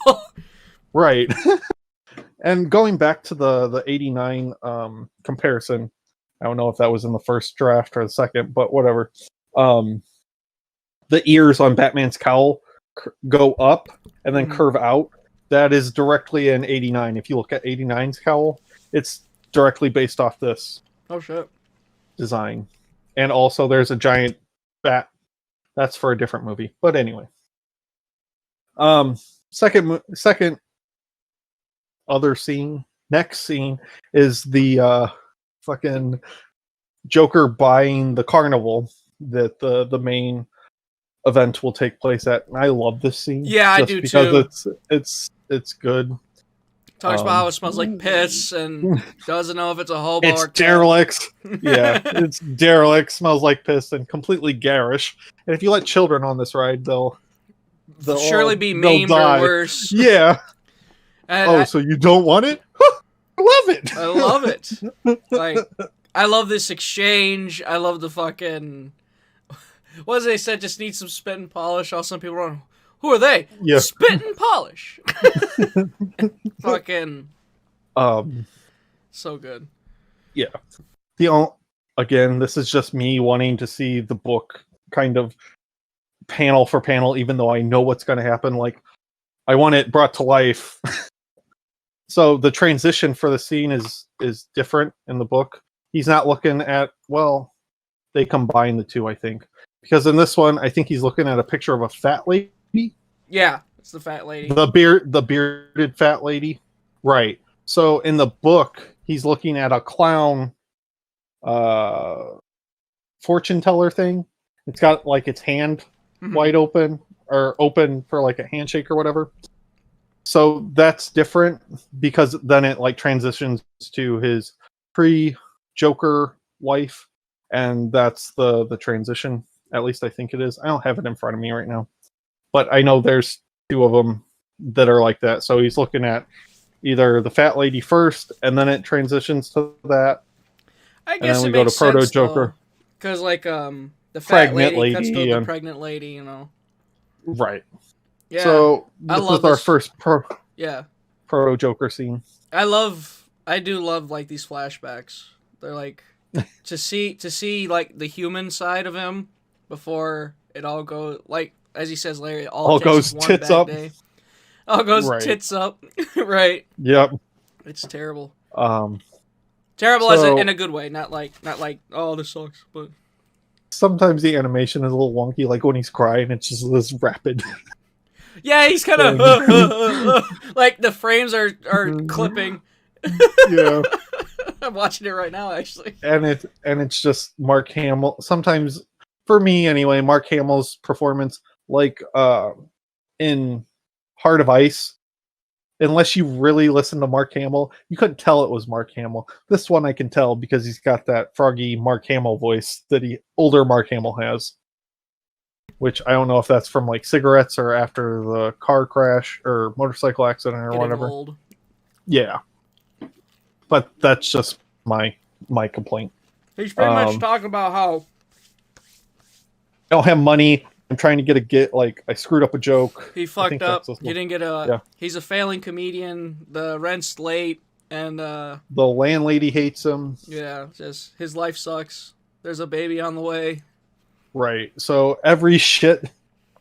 Right. And going back to the 89 comparison, I don't know if that was in the first draft or the second, but whatever. The ears on Batman's cowl go up and then curve out. That is directly in 89. If you look at 89's cowl, it's directly based off this design. And also there's a giant bat. That's for a different movie. But anyway. Second other scene, next scene is the fucking Joker buying the carnival that the main event will take place at. And I love this scene. Yeah, I do because too. It's good. Talks about how it smells like piss and doesn't know if it's a hobo it's or derelict. Yeah, it's derelict, smells like piss, and completely garish. And if you let children on this ride, they'll surely be maimed or worse. Yeah. So you don't want it? I love it. I love it. Like, I love this exchange. I love the fucking... What they said, just need some spit and polish. All some people are, who are they? Yeah. Spit and polish. Fucking... So good. Yeah. Again, this is just me wanting to see the book kind of panel for panel, even though I know what's going to happen. Like, I want it brought to life. So the transition for the scene is different in the book. He's not looking at, well, they combine the two, I think. Because in this one, I think he's looking at a picture of a fat lady. Yeah, it's the fat lady. The bearded fat lady. Right. So in the book, he's looking at a clown fortune teller thing. It's got like its hand wide open or open for like a handshake or whatever. So that's different because then it like transitions to his pre-Joker wife, and that's the transition. At least I think it is. I don't have it in front of me right now, but I know there's two of them that are like that. So he's looking at either the fat lady first, and then it transitions to that. I guess and then we go to Proto Joker because like the fat lady cuts to the and... pregnant lady, you know. Right. Yeah. So this is our first Proto Joker scene. I do love like these flashbacks. They're like to see like the human side of him before it all goes, like as he says later, it all goes tits up. Day. All goes tits up. Right. Yep. It's terrible. Terrible as in a good way, not like oh this sucks, but sometimes the animation is a little wonky, like when he's crying, it's just this rapid. Yeah, he's kind of like the frames are clipping. Yeah. I'm watching it right now, actually. And it's just Mark Hamill. Sometimes, for me anyway, Mark Hamill's performance, like in Heart of Ice, unless you really listen to Mark Hamill, you couldn't tell it was Mark Hamill. This one I can tell because he's got that froggy Mark Hamill voice that older Mark Hamill has. Which I don't know if that's from like cigarettes or after the car crash or motorcycle accident or whatever. Old. Yeah. But that's just my complaint. He's pretty much talking about how I don't have money. I'm trying to get like I screwed up a joke. He fucked up. You didn't get a. Yeah. He's a failing comedian. The rent's late, and the landlady hates him. Yeah, just his life sucks. There's a baby on the way. Right. So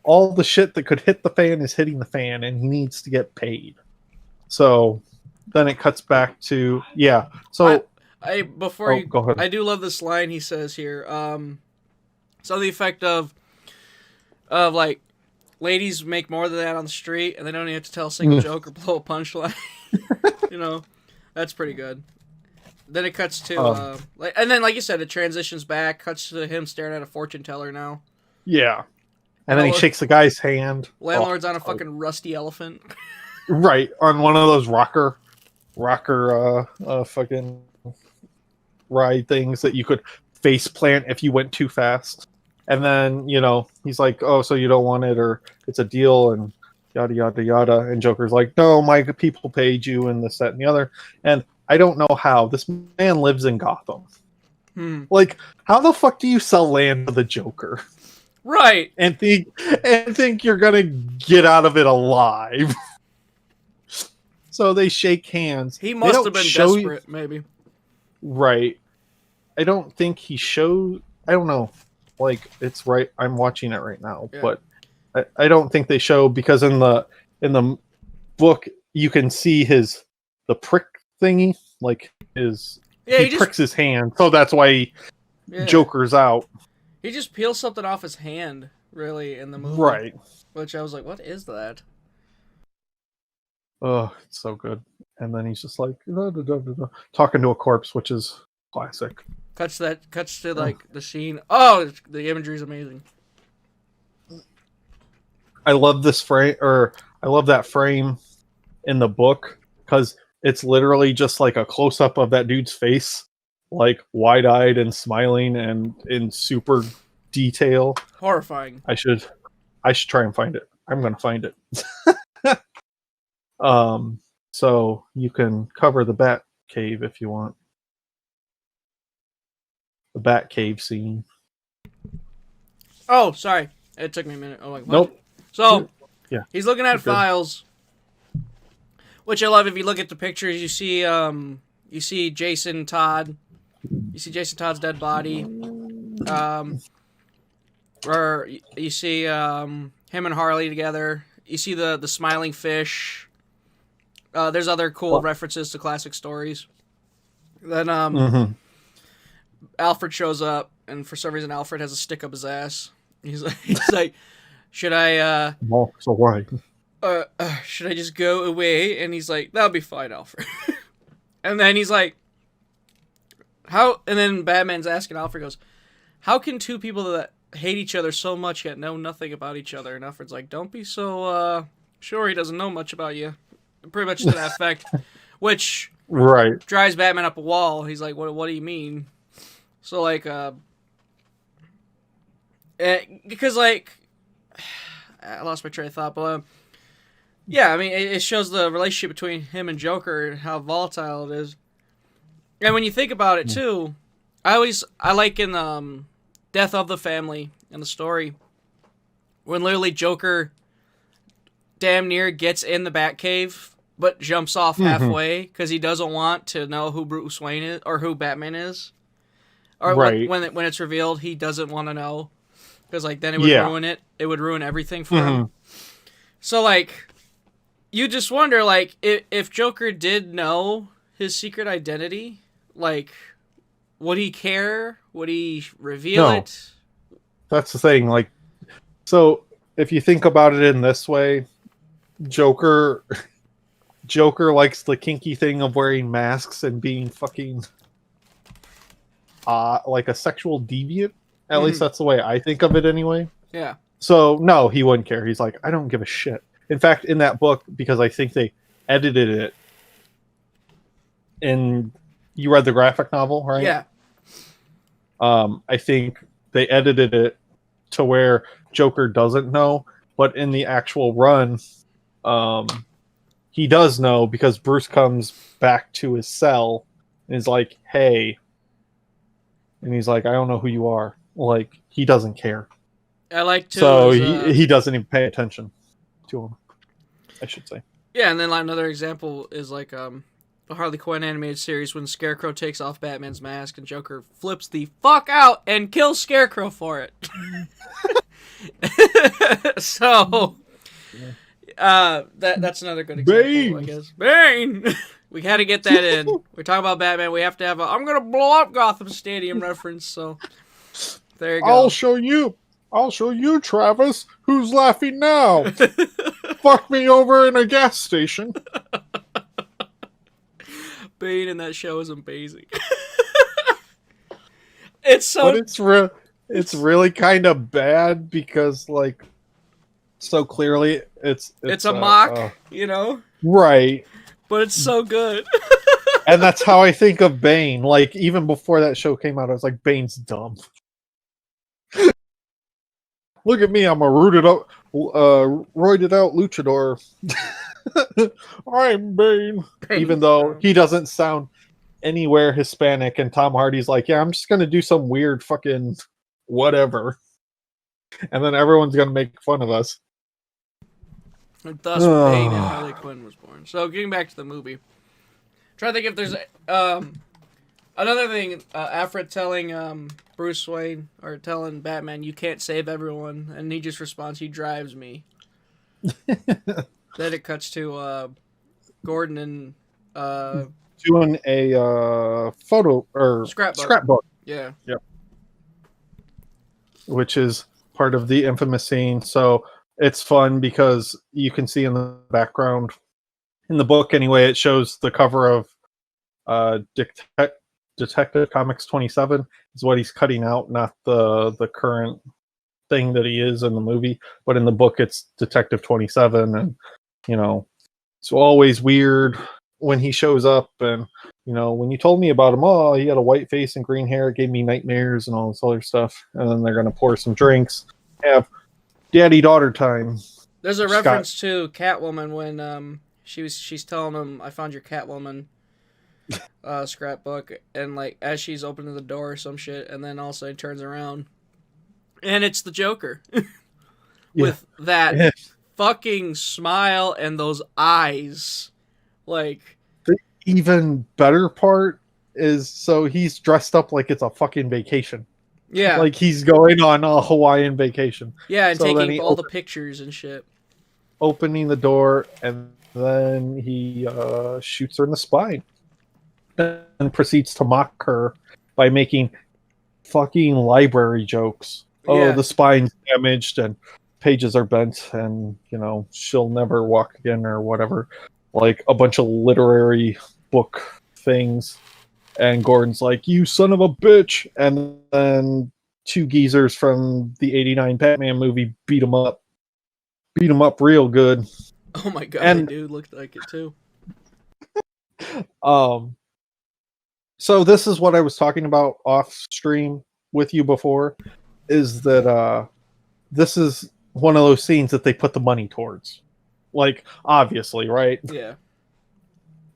all the shit that could hit the fan is hitting the fan, and he needs to get paid. So then it cuts back to So go ahead. I do love this line he says here. So the effect of like ladies make more than that on the street, and they don't even have to tell a single joke or blow a punchline. You know, that's pretty good. Then it cuts to and then like you said, it transitions back, cuts to him staring at a fortune teller now. Yeah, and then he shakes the guy's hand. Landlord's on a fucking rusty elephant. Right, on one of those rocker fucking ride things that you could face plant if you went too fast. And then, he's like, oh, so you don't want it, or it's a deal, and yada, yada, yada. And Joker's like, no, my people paid you, and this, that, and the other. And I don't know how. This man lives in Gotham. Like, how the fuck do you sell land to the Joker? Right. And think you're gonna get out of it alive. So they shake hands. He They must don't have been show you- desperate, maybe. Right. I don't think he shows. I don't know. Like it's right. I'm watching it right now, Yeah. but I don't think they show because in the book you can see the prick thingy, like Yeah, he pricks his hand, so that's why Joker's out. He just peels something off his hand, really, in the movie. Right. Which I was like, what is that? Oh, it's so good. And then he's just like da, da, da, da, da, talking to a corpse, which is classic. Cuts to like the scene. Oh, the imagery is amazing. I love this frame, or I love that frame in the book because it's literally just like a close up of that dude's face, like wide eyed and smiling and in super detail. Horrifying. I should try and find it. I'm gonna find it. So you can cover the Bat Cave if you want. The Bat Cave scene. Oh, sorry. It took me a minute. Oh, like, what? Nope. So, yeah, he's looking at you're good. files, which I love. If you look at the pictures, you see Jason Todd. You see Jason Todd's dead body. Or you see him and Harley together. You see the smiling fish. There's other cool references to classic stories. Then Alfred shows up, and for some reason Alfred has a stick up his ass. He's like, should I So why? should I just go away? And he's like, that'll be fine, Alfred. And then he's like, how? And then Batman's asking Alfred, goes, how can two people that hate each other so much yet know nothing about each other? And Alfred's like, don't be so sure he doesn't know much about you. Pretty much to that effect, which drives Batman up a wall. He's like, what do you mean? So like, because like, I lost my train of thought, but yeah, I mean, it shows the relationship between him and Joker and how volatile it is. And when you think about it too, I like in Death of the Family in the story when literally Joker damn near gets in the Batcave but jumps off halfway because he doesn't want to know who Bruce Wayne is or who Batman is. Or when it's revealed, he doesn't want to know because like then it would ruin it. It would ruin everything for him. So like, you just wonder like if Joker did know his secret identity, like would he care? Would he reveal it? That's the thing. Like, so if you think about it in this way, Joker likes the kinky thing of wearing masks and being fucking like a sexual deviant. At least that's the way I think of it anyway. Yeah. So no, he wouldn't care. He's like, I don't give a shit. In fact, in that book, because I think they edited it in, you read the graphic novel, right? Yeah. I think they edited it to where Joker doesn't know, but in the actual run, he does know because Bruce comes back to his cell and is like, hey. And he's like, I don't know who you are. Like, he doesn't care. I like to. So he doesn't even pay attention to him, I should say. Yeah, and then like, another example is like the Harley Quinn animated series when Scarecrow takes off Batman's mask and Joker flips the fuck out and kills Scarecrow for it. So that's another good example, Bane. I guess. Bane! We had to get that in. We're talking about Batman. We have to have a I'm gonna blow up Gotham Stadium reference, so there you go. I'll show you, Travis, who's laughing now. Fuck me over in a gas station. Bane in that show is amazing. It's so. But it's really kind of bad because like, so clearly it's a mock, you know. Right. But it's so good. And that's how I think of Bane. Like, even before that show came out, I was like, Bane's dumb. Look at me, I'm a roided out luchador. I'm Bane. Even though he doesn't sound anywhere Hispanic, and Tom Hardy's like, yeah, I'm just going to do some weird fucking whatever. And then everyone's going to make fun of us. And thus, Bane and Harley Quinn was born. So, getting back to the movie. Try to think if there's another thing. Alfred telling Bruce Wayne, or telling Batman, you can't save everyone. And he just responds, he drives me. Then it cuts to Gordon and... doing a photo or scrapbook. Yeah. Yep. Which is part of the infamous scene. So it's fun because you can see in the background, in the book anyway, it shows the cover of Detective Comics 27 is what he's cutting out, not the current thing that he is in the movie. But in the book, it's Detective 27, and it's always weird when he shows up. And when you told me about him, oh, he had a white face and green hair, it gave me nightmares and all this other stuff. And then they're gonna pour some drinks, have daddy-daughter time. There's a reference to Catwoman when she's telling him, I found your Catwoman scrapbook, and like as she's opening the door or some shit, and then all of a sudden he turns around and it's the Joker. With that fucking smile and those eyes. Like, the even better part is, so he's dressed up like it's a fucking vacation. Yeah. Like he's going on a Hawaiian vacation. Yeah, and so taking all the pictures and shit. Opening the door, and then he shoots her in the spine. And proceeds to mock her by making fucking library jokes. Oh, the spine's damaged and pages are bent, and she'll never walk again, or whatever. Like a bunch of literary book things. And Gordon's like, you son of a bitch. And then two geezers from the 89 Batman movie beat him up real good. Oh my god, and dude looked like it too. So this is what I was talking about off stream with you before, is that this is one of those scenes that they put the money towards. Like, obviously, right? Yeah.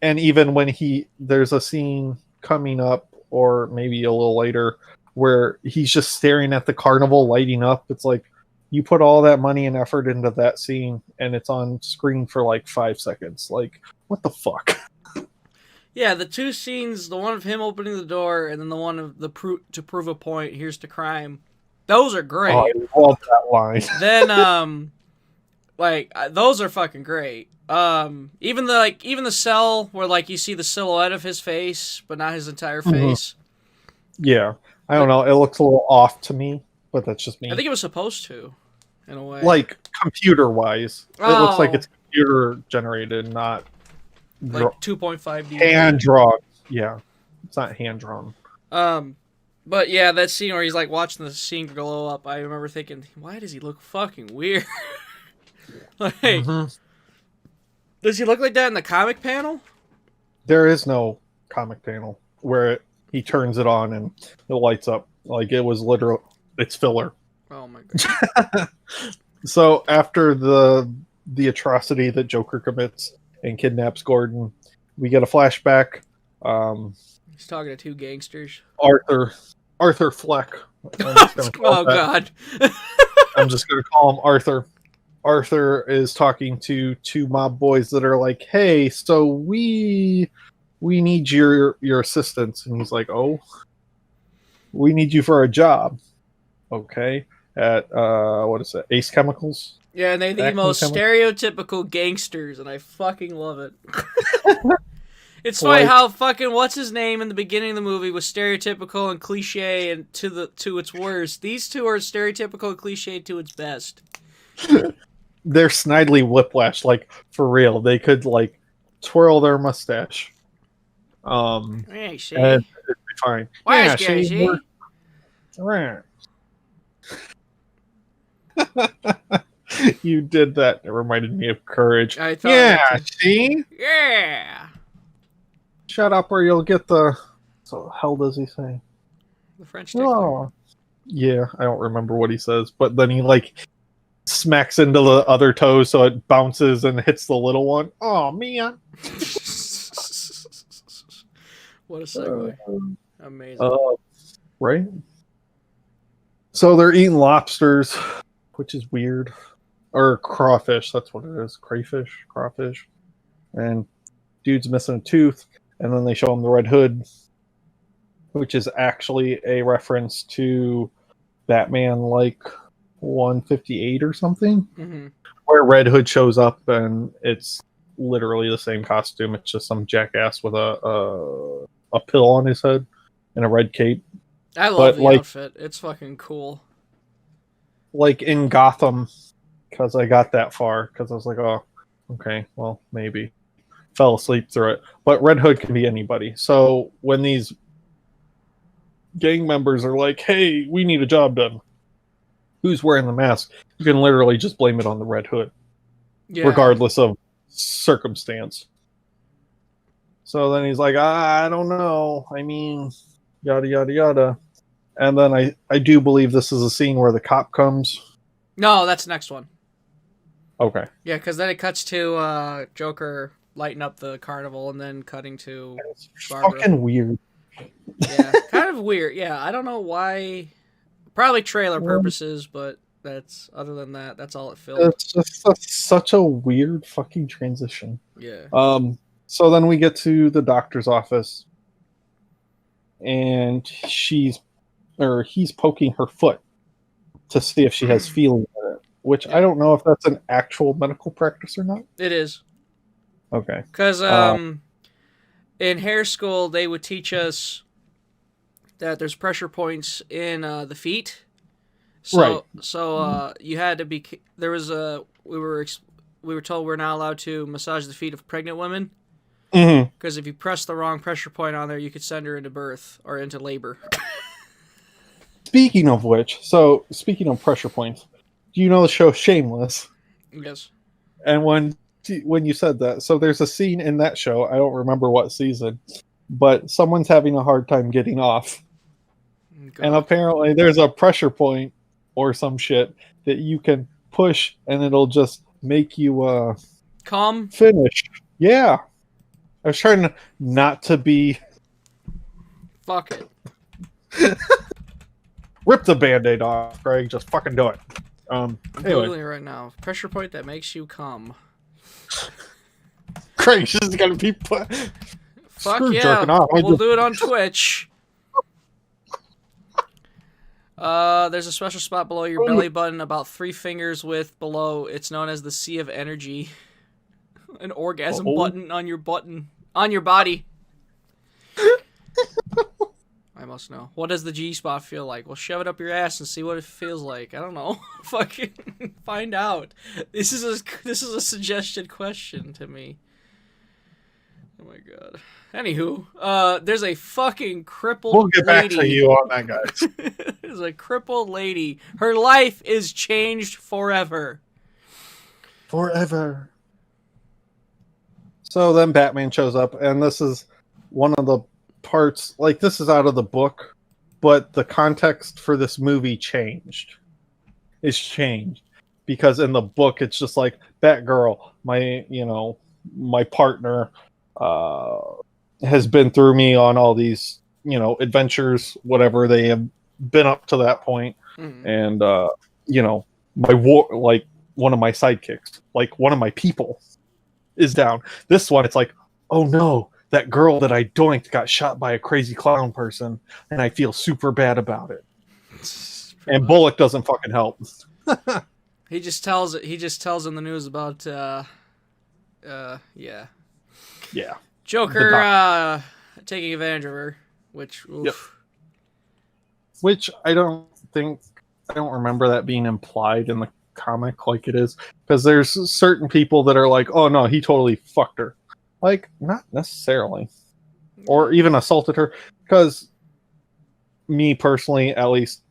And even when there's a scene coming up, or maybe a little later, where he's just staring at the carnival lighting up. It's like, you put all that money and effort into that scene, and it's on screen for like 5 seconds. Like, what the fuck? Yeah, the two scenes, the one of him opening the door, and then the one of to prove a point, here's to crime. Those are great. Oh, I love that line. Then, those are fucking great. Even the cell where like you see the silhouette of his face, but not his entire face. Yeah, I don't know. It looks a little off to me, but that's just me. I think it was supposed to, in a way. Like computer-wise, it looks like it's computer generated, not like 2.5D. Hand drawn. Yeah, it's not hand drawn. But yeah, that scene where he's like watching the scene glow up, I remember thinking, why does he look fucking weird? Does he look like that in the comic panel? There is no comic panel where he turns it on and it lights up. Like, it was literal. It's filler. Oh my god. So after the atrocity that Joker commits and kidnaps Gordon, we get a flashback. He's talking to two gangsters. Arthur Fleck. Oh god. I'm just gonna call him Arthur. Arthur is talking to two mob boys that are like, hey, so we need your assistance. And he's like, oh, we need you for a job. Okay. At what is it, Ace Chemicals? Yeah, and they're the most stereotypical gangsters, and I fucking love it. It's funny how fucking what's his name in the beginning of the movie was stereotypical and cliche and to its worst. These two are stereotypical and cliche to its best. They're Snidely Whiplash, like, for real. They could like twirl their mustache. Yeah, see. And it'd be fine. Why yeah, is she? Right. You did that. It reminded me of Courage. Yeah, see? Yeah. Shut up or you'll get the... So the hell does he say? The French tickler. Oh. Yeah, I don't remember what he says, but then he like smacks into the other toe so it bounces and hits the little one. Oh, man. What a segue. Amazing. Right? So they're eating lobsters, which is weird. or crawfish. That's what it is. Crayfish, crawfish, and dude's missing a tooth, and then they show him the Red Hood, which is actually a reference to Batman, like 158 or something, where Red Hood shows up, and it's literally the same costume. It's just some jackass with a pill on his head and a red cape. I love the outfit. It's fucking cool. Like in Gotham, because I got that far, because I was like, oh, okay, well, maybe. Fell asleep through it. But Red Hood can be anybody. So when these gang members are like, hey, we need a job done, who's wearing the mask? You can literally just blame it on the Red Hood, regardless of circumstance. So then he's like, I don't know. I mean, yada, yada, yada. And then I do believe this is a scene where the cop comes. No, that's the next one. Okay. Yeah, because then it cuts to Joker lighting up the carnival and then cutting to Barbara. Fucking weird. Yeah, kind of weird. Yeah, I don't know why. Probably trailer purposes, but that's other than that, that's all it filmed. It's just such a weird fucking transition. Yeah. So then we get to the doctor's office, and he's poking her foot to see if she has feeling in it. Which I don't know if that's an actual medical practice or not. It is. Okay. Because in hair school, they would teach us that there's pressure points in the feet. So, right. So you had to be. There was a. We were told we're not allowed to massage the feet of pregnant women. Because if you press the wrong pressure point on there, you could send her into birth or into labor. Speaking of pressure points, do you know the show Shameless? Yes. And when you said that, so there's a scene in that show, I don't remember what season, but someone's having a hard time getting off. God. And apparently there's a pressure point or some shit that you can push and it'll just make you come finish. Yeah. I was trying not to be... Fuck it. Rip the Band-Aid off, Greg. Just fucking do it. I'm anyway. Googling right now. Pressure point that makes you come. Greg, this is gonna be... Fuck yeah. We'll do it on Twitch. There's a special spot below your belly button, about 3 fingers width below. It's known as the Sea of Energy. An orgasm button on your body. I must know. What does the G-spot feel like? Well, shove it up your ass and see what it feels like. I don't know. Fucking find out. This is a suggested question to me. Oh my god. Anywho, there's a fucking crippled lady. We'll get back to you on that, guys. There's a crippled lady. Her life is changed forever. Forever. So then Batman shows up, and this is one of the parts, like, this is out of the book, but the context for this movie changed. It's changed. Because in the book, it's just like, Batgirl, my partner, has been through me on all these, adventures, whatever they have been up to that point. And, my one of my sidekicks, like one of my people is down. This one, it's like, oh no, that girl that I doinked got shot by a crazy clown person, and I feel super bad about it. And Bullock doesn't fucking help. He just tells in the news about yeah. Joker taking advantage of her, which which I don't remember that being implied in the comic like it is, because there's certain people that are like, oh no, he totally fucked her. Like, not necessarily. Or even assaulted her. Because me personally, at least,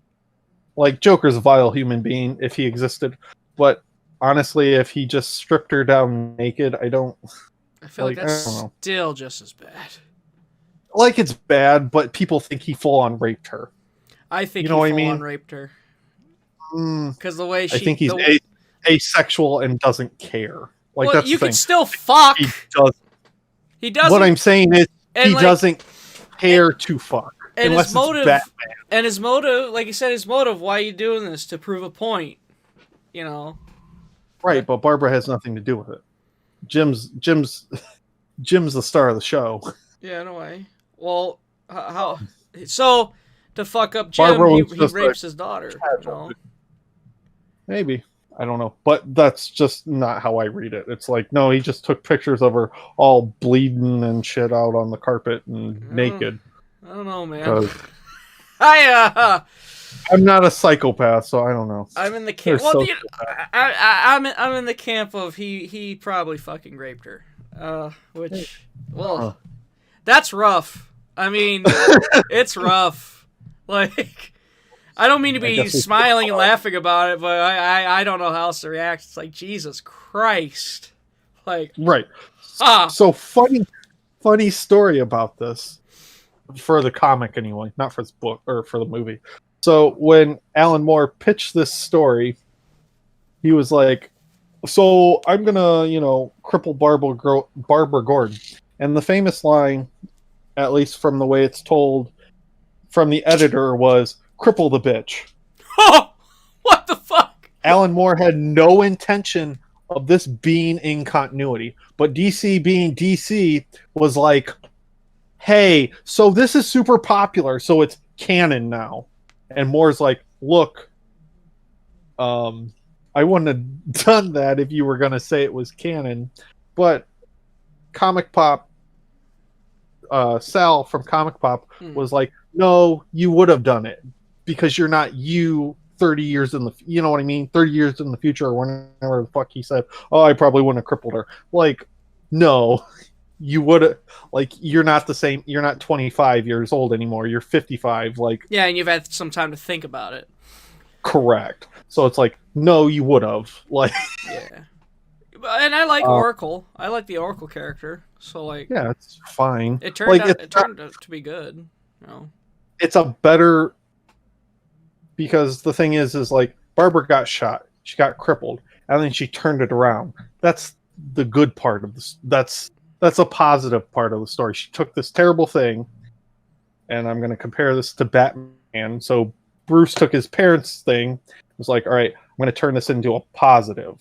like, Joker's a vile human being if he existed. But honestly, if he just stripped her down naked, I feel like that's still just as bad. Like, it's bad, but people think he full-on raped her. I think he full-on raped her. Because the way I think he's asexual and doesn't care. Like, well, that's you the thing. can still fuck. He doesn't. What I'm saying is, he doesn't care to fuck. And unless his motive, it's Batman. And his motive, like you said, his motive, why are you doing this? To prove a point. Right, but Barbara has nothing to do with it. Jim's the star of the show. Yeah, no way. Well, how? So to fuck up Jim, Barbara he was just rapes his daughter. You know? casualty. Maybe. I don't know. But that's just not how I read it. It's like, no, he just took pictures of her all bleeding and shit out on the carpet and naked. I don't know, man. 'Cause I'm not a psychopath, so I don't know. I'm in the camp. They're Well, sociopaths. I'm in the camp of he probably fucking raped her. That's rough. I mean, it's rough. Like, I don't mean to be smiling and laughing about it, but I don't know how else to react. It's like, Jesus Christ. Like, Right. So funny story about this, for the comic anyway, not for this book or for the movie. So when Alan Moore pitched this story, he was like, so I'm gonna, cripple Barbara Gordon. And the famous line, at least from the way it's told from the editor, was, cripple the bitch. Oh, what the fuck? Alan Moore had no intention of this being in continuity, but DC being DC was like, hey, so this is super popular, so it's canon now. And Moore's like, look, I wouldn't have done that if you were going to say it was canon, but Comic Pop, Sal from Comic Pop was like, no, you would have done it because you're not 30 years in the, you know what I mean? 30 years in the future, or whenever the fuck he said, oh, I probably wouldn't have crippled her. Like, no, you would have, like, you're not the same, you're not 25 years old anymore, you're 55, like. Yeah, and you've had some time to think about it. Correct. So it's like, no, you would have, like. Yeah. And I like Oracle. I like the Oracle character. So, like. Yeah, it's fine. It turned out to be good. It's a better, because the thing is like, Barbara got shot, she got crippled, and then she turned it around. That's the good part of this. That's a positive part of the story. She took this terrible thing, and I'm going to compare this to Batman. So Bruce took his parents' thing, was like, all right, I'm going to turn this into a positive,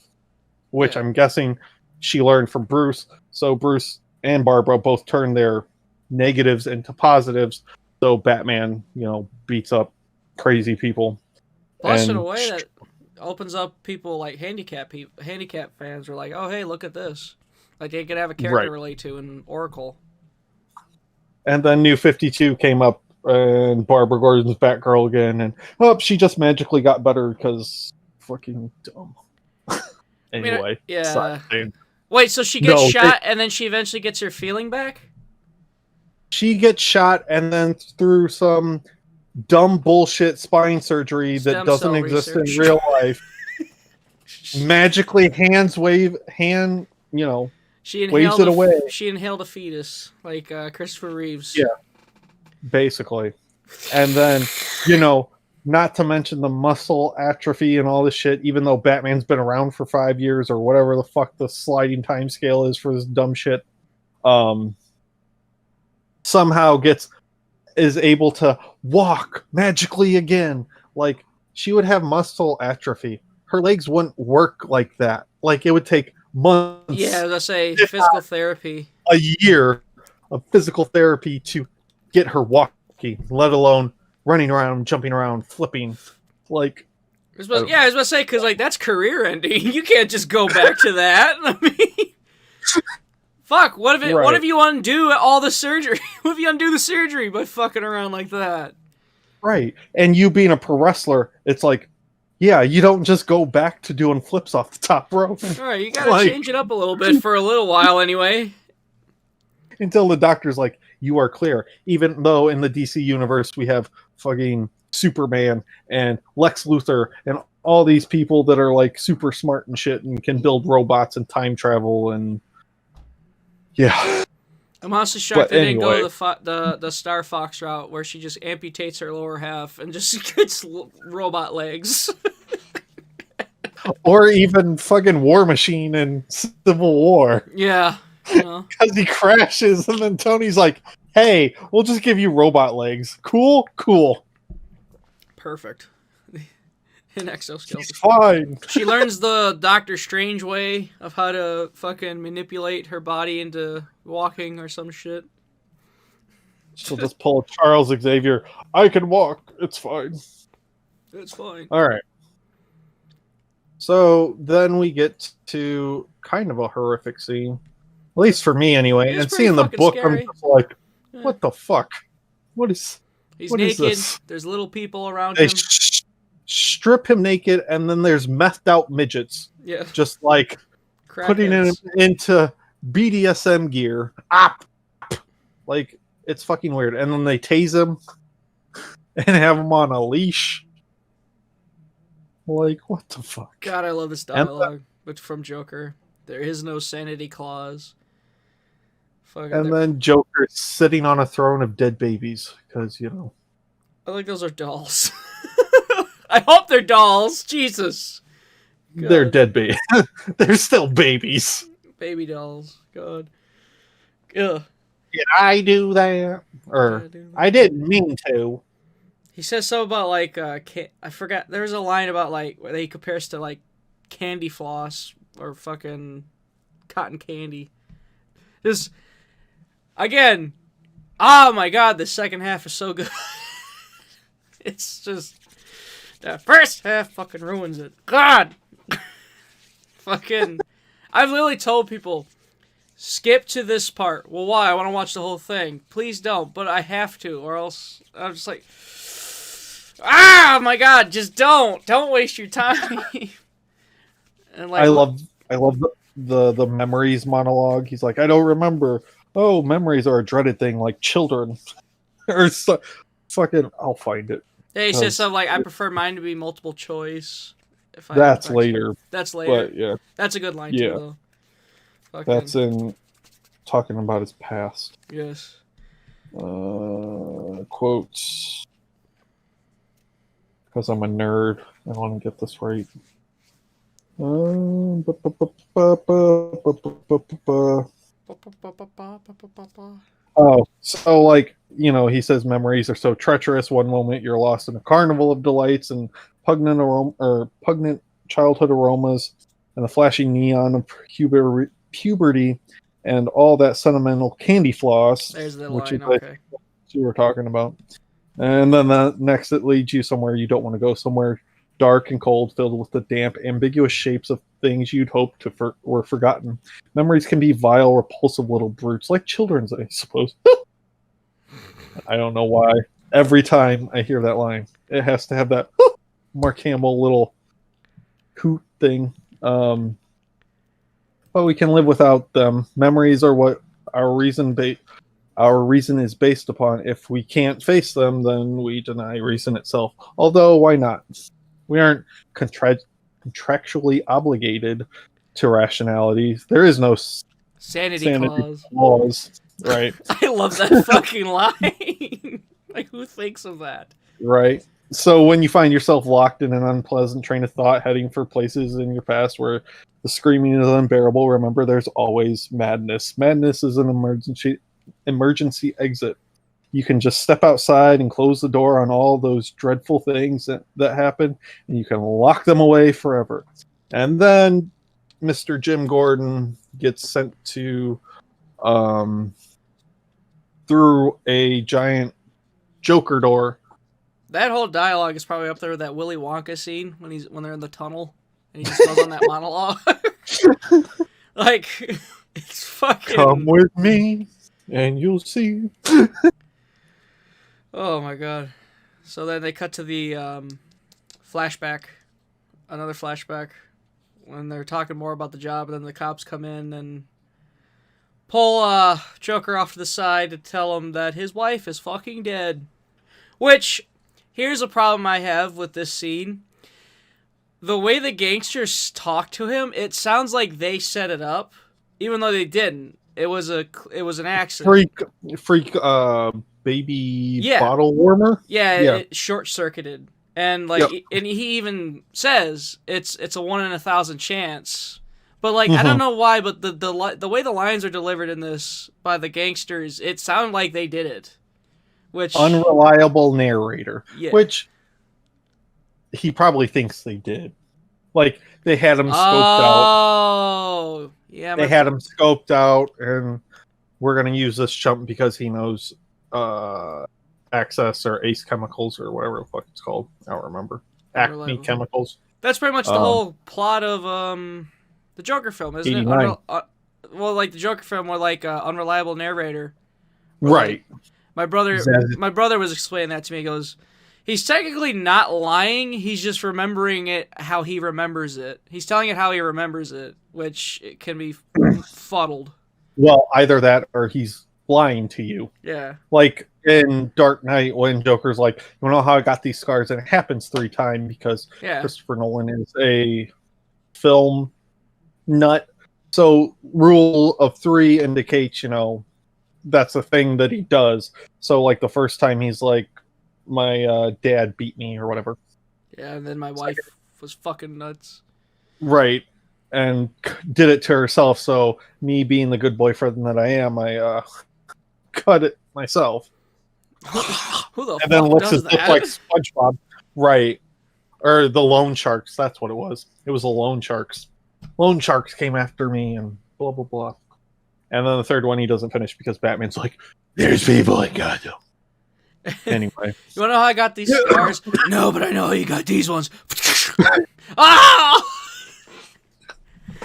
which I'm guessing she learned from Bruce. So Bruce and Barbara both turned their negatives into positives. So Batman, beats up crazy people. Plus, in a way that opens up people like handicap fans are like, oh, hey, look at this. Like, they could have a character to relate to in Oracle. And then New 52 came up, and Barbara Gordon's Batgirl again, and she just magically got better because fucking dumb. Anyway, yeah. Wait, so she gets shot and then she eventually gets her feeling back? She gets shot, and then through some dumb bullshit spine surgery that doesn't exist in real life, magically waves it away. She inhaled a fetus, like Christopher Reeves. Yeah, basically. And then, not to mention the muscle atrophy and all this shit, even though Batman's been around for 5 years or whatever the fuck the sliding time scale is for this dumb shit, somehow is able to walk magically again. Like, she would have muscle atrophy. Her legs wouldn't work like that. Like, it would take months. Yeah, let's say physical therapy. A year of physical therapy to get her walking, let alone running around, jumping around, flipping. Like, I was about to say, because, like, that's career ending. You can't just go back to that. I mean, fuck, what if you undo all the surgery? What if you undo the surgery by fucking around like that? Right. And you being a pro wrestler, it's like, yeah, you don't just go back to doing flips off the top rope. All right, you gotta change it up a little bit for a little while anyway. Until the doctor's like, you are clear. Even though in the DC universe we have fucking Superman and Lex Luthor and all these people that are like super smart and shit and can build robots and time travel and yeah. I'm honestly shocked they didn't go the Star Fox route where she just amputates her lower half and just gets robot legs. Or even fucking War Machine in Civil War. Yeah. Because he crashes and then Tony's like, hey, we'll just give you robot legs. Cool? Cool. Perfect. An exoskeleton. He's fine. She learns the Doctor Strange way of how to fucking manipulate her body into walking or some shit. She'll just pull a Charles Xavier. I can walk. It's fine. It's fine. All right. So then we get to kind of a horrific scene, at least for me anyway. It's And pretty seeing the fucking book, scary. I'm just like, Yeah. what the fuck? What is? He's what is naked. this? There's little people around They him. strip him naked, and then there's methed out midgets, Yeah. just like putting him Crackheads. into BDSM gear. Like it's fucking weird. And then they tase him and have him on a leash. Like, what the fuck? God, I love this dialogue, but from Joker. There is no sanity clause. Fucking And then Joker is sitting on a throne of dead babies, because, you know. I think those are dolls. I hope they're dolls. Jesus. God. They're dead babies. They're still babies. Baby dolls. God. Ugh. Did I do that? Or, I didn't mean to. He says something about, like, I forgot. There was a line about, like, where he compares to, like, candy floss or fucking cotton candy. Just, again, oh my god, the second half is so good. It's just, the first half fucking ruins it. God! Fucking, I've literally told people, skip to this part. Well, why? I want to watch the whole thing. Please don't, but I have to, or else I'm just like, ah, my god, just don't. Don't waste your time. And like, I love the memories monologue. He's like, I don't remember. Oh, memories are a dreaded thing, like children. Or so, fucking, I'll find it. yeah, he says something like, I prefer mine to be multiple choice. If That's later. That's later. But yeah, That's a good line Yeah. too, though. Fucking, that's in talking about his past. yes. Quotes. Because I'm a nerd, I want to get this right. Oh, so like, you know, he says memories are so treacherous. One moment you're lost in a carnival of delights and pugnant childhood aromas and the flashing neon of puberty and all that sentimental candy floss, There's the which line, is okay. what you were talking about. And then the next it leads you somewhere you don't want to go, somewhere dark and cold, filled with the damp, ambiguous shapes of things you'd hoped were forgotten. Memories can be vile, repulsive little brutes, like children's, I suppose. I don't know why. Every time I hear that line, it has to have that Mark Hamill little hoot thing. But we can live without them. Memories are what our reason is based upon. If we can't face them, then we deny reason itself. Although, why not? We aren't contractually obligated to rationality. There is no Sanity clause. clause. Right. I love that fucking line. Like, who thinks of that? Right. So when you find yourself locked in an unpleasant train of thought heading for places in your past where the screaming is unbearable, remember there's always madness. Madness is an emergency exit. You can just step outside and close the door on all those dreadful things that happen, and you can lock them away forever. And then Mr. Jim Gordon gets sent to through a giant Joker door. That whole dialogue is probably up there with that Willy Wonka scene when they're in the tunnel and he just goes on that monologue. Like, it's fucking. Come with me, and you'll see. Oh my god. So then they cut to the flashback. Another flashback. When they're talking more about the job, and then the cops come in and pull Joker off to the side to tell him that his wife is fucking dead. Which, here's a problem I have with this scene. The way the gangsters talk to him, it sounds like they set it up, even though they didn't. It was an accident. Freak baby bottle warmer. Yeah. It short circuited, and like, Yep. and he even says it's a 1 in 1,000 chance. But like, I don't know why, but the way the lines are delivered in this by the gangsters, it sounded like they did it. Which Unreliable narrator. Yeah. Which he probably thinks they did. Like they had him scoped out. Oh, yeah. They had him scoped out, and we're gonna use this chump because he knows Access or Ace Chemicals or whatever the fuck it's called. I don't remember. Acme Unreliable. Chemicals. That's pretty much the whole plot of the Joker film, isn't 89. it? Well, like the Joker film, where like unreliable narrator. Right. Like, my brother was explaining that to me. He goes, he's technically not lying. He's just remembering it how he remembers it. He's telling it how he remembers it, which it can be fuddled. Well, either that or he's lying to you. Yeah. Like in Dark Knight, when Joker's like, "You know how I got these scars?" and it happens 3 times because Christopher Nolan is a film nut. So rule of 3 indicates, that's a thing that he does. So like the first time he's like, my dad beat me or whatever. Yeah, and then my wife was fucking nuts. Right. And did it to herself. So me being the good boyfriend that I am, I cut it myself. Who the and then fuck licks does his lip that? like SpongeBob. Right. Or the loan sharks. That's what it was. It was the loan sharks. Loan sharks came after me and blah, blah, blah. And then the third one he doesn't finish because Batman's like, "There's people in Gotham." Anyway. You want to know how I got these scars? No, but I know how you got these ones. Ah!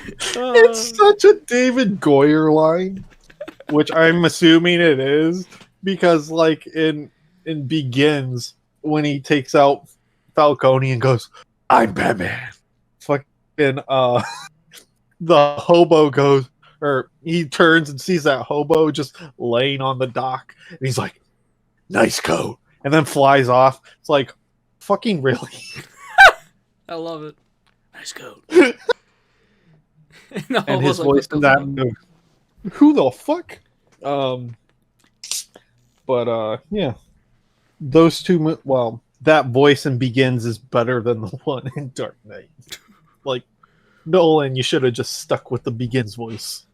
It's such a David Goyer line, which I'm assuming it is, because like in Begins, when he takes out Falcone and goes, "I'm Batman." Fucking the hobo goes, or he turns and sees that hobo just laying on the dock, and he's like, "Nice coat," and then flies off. It's like, fucking really? I love it. Nice coat. And his voice in that movie. Who the fuck? Yeah. Those two, that voice in Begins is better than the one in Dark Knight. Like, Nolan, you should have just stuck with the Begins voice.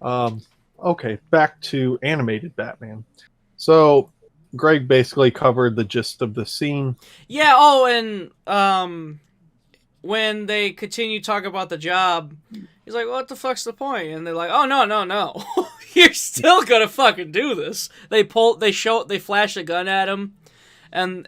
Okay, back to animated Batman. So, Greg basically covered the gist of the scene. Yeah, and when they continue talking about the job, he's like, "What the fuck's the point?" And they're like, "Oh, no. You're still gonna fucking do this." They flash a gun at him, and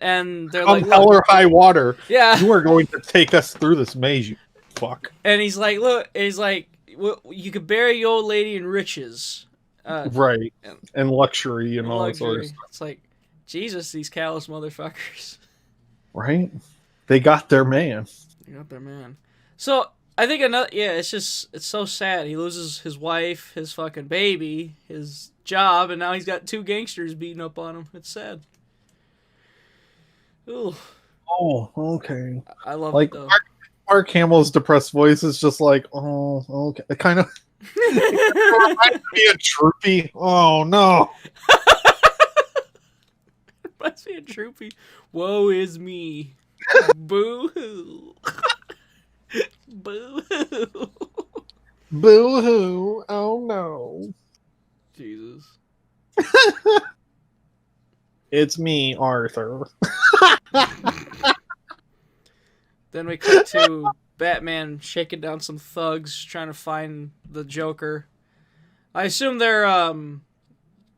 they're like, hell or high water, yeah, you are going to take us through this maze, you fuck. And he's like, "Look," he's like, well, "You could bury your old lady in riches." Right. And luxury and all that sort of stuff. It's like, Jesus, these callous motherfuckers. Right? They got their man. So I think it's so sad. He loses his wife, his fucking baby, his job, and now he's got 2 gangsters beating up on him. It's sad. Ooh. Oh, okay. I love like, it though. Mark Hamill's depressed voice is just like, oh, okay. It kind of reminds me of Droopy. Oh no. Reminds me of Droopy. Woe is me. Boo hoo. Boo hoo. Boo hoo. Oh no. Jesus. It's me, Arthur. Then we cut to Batman shaking down some thugs trying to find the Joker. I assume they're